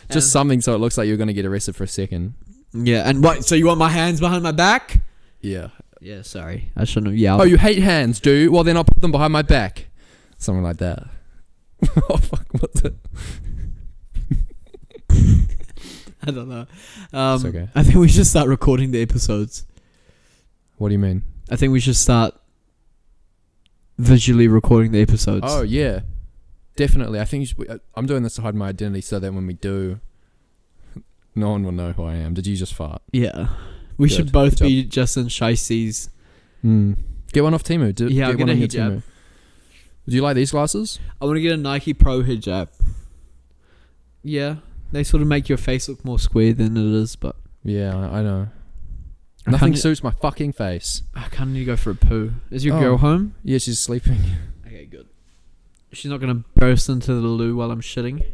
Speaker 1: Just something so it looks like you're going to get arrested for a second.
Speaker 2: Yeah, and what? So you want my hands behind my back?
Speaker 1: Yeah.
Speaker 2: Yeah, sorry, I shouldn't have yelled.
Speaker 1: Oh, you hate hands, dude? Well, then I'll put them behind my back. Something like that. Oh, fuck, what's it?
Speaker 2: I don't know.
Speaker 1: It's okay.
Speaker 2: I think we should start recording the episodes.
Speaker 1: What do you mean?
Speaker 2: I think we should start visually recording the episodes.
Speaker 1: Oh, yeah. Definitely. I think I'm doing this to hide my identity so that when we do, no one will know who I am. Did you just fart?
Speaker 2: Yeah. We
Speaker 1: Good.
Speaker 2: should both
Speaker 1: Good
Speaker 2: be Justin Shicey's.
Speaker 1: Get one off Temu.
Speaker 2: I'll
Speaker 1: get
Speaker 2: get
Speaker 1: one
Speaker 2: a
Speaker 1: on your
Speaker 2: hijab.
Speaker 1: Temu. Do you like these glasses?
Speaker 2: I want to get a Nike Pro hijab. Yeah. They sort of make your face look more square than it is, but...
Speaker 1: Yeah, I know.
Speaker 2: I
Speaker 1: Nothing
Speaker 2: can't-
Speaker 1: suits my fucking face.
Speaker 2: I kind of need to go for a poo. Is your girl home?
Speaker 1: Yeah, she's sleeping.
Speaker 2: Okay, good. She's not going to burst into the loo while I'm shitting?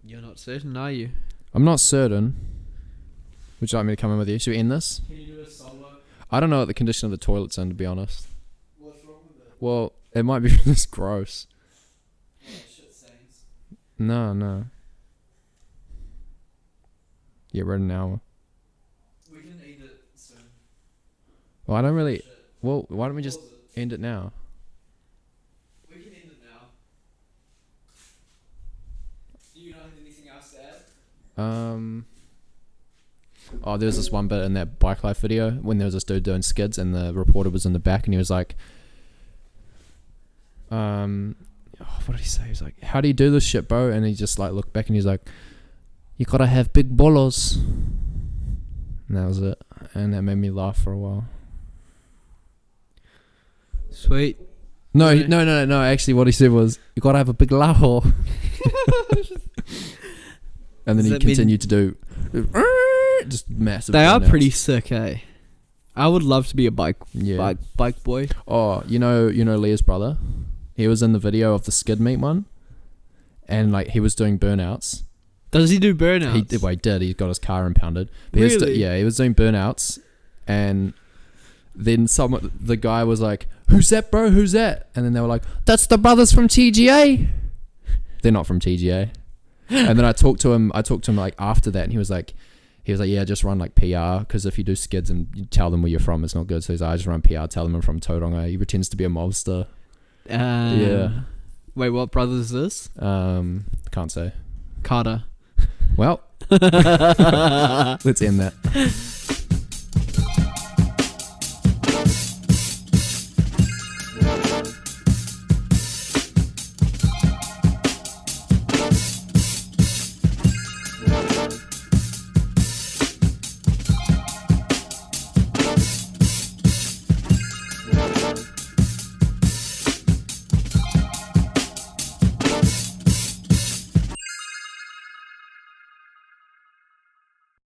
Speaker 2: You're not certain, are you?
Speaker 1: I'm not certain. Would you like me to come in with you? Should we end this?
Speaker 2: Can you do a solo?
Speaker 1: I don't know what the condition of the toilet's in, to be honest.
Speaker 2: What's wrong with it?
Speaker 1: Well, it might be just gross.
Speaker 2: Oh, shit stains.
Speaker 1: No. Yeah, we're at an hour.
Speaker 2: We can eat it soon.
Speaker 1: Well, I don't really... Well, why don't we just end it now?
Speaker 2: We can end it now. Do you not have anything else to add?
Speaker 1: Oh, there was this one bit in that Bike Life video when there was this dude doing skids and the reporter was in the back and he was like, what did he say? He was like, how do you do this shit, bro? And he just like looked back and he's like, you gotta have big bolos. And that was it. And that made me laugh for a while.
Speaker 2: Sweet.
Speaker 1: No. Actually, what he said was, you gotta have a big laho. And then he continued to do just massive.
Speaker 2: They are
Speaker 1: burnouts.
Speaker 2: pretty sick, eh? I would love to be a bike boy.
Speaker 1: Oh, you know Leah's brother? He was in the video of the skid meet one. And like he was doing burnouts.
Speaker 2: Does he do burnouts?
Speaker 1: He did. He got his car impounded. But
Speaker 2: Really?
Speaker 1: He was doing burnouts. And then the guy was like, who's that, bro? Who's that? And then they were like, that's the brothers from TGA. They're not from TGA. And then I talked to him like after that, and he was like, yeah, just run like PR, because if you do skids and you tell them where you're from, it's not good. So he's like, I just run PR, tell them I'm from Tauranga. He pretends to be a mobster. Yeah.
Speaker 2: Wait, what brother is this?
Speaker 1: Can't say.
Speaker 2: Carter.
Speaker 1: Well, let's end that.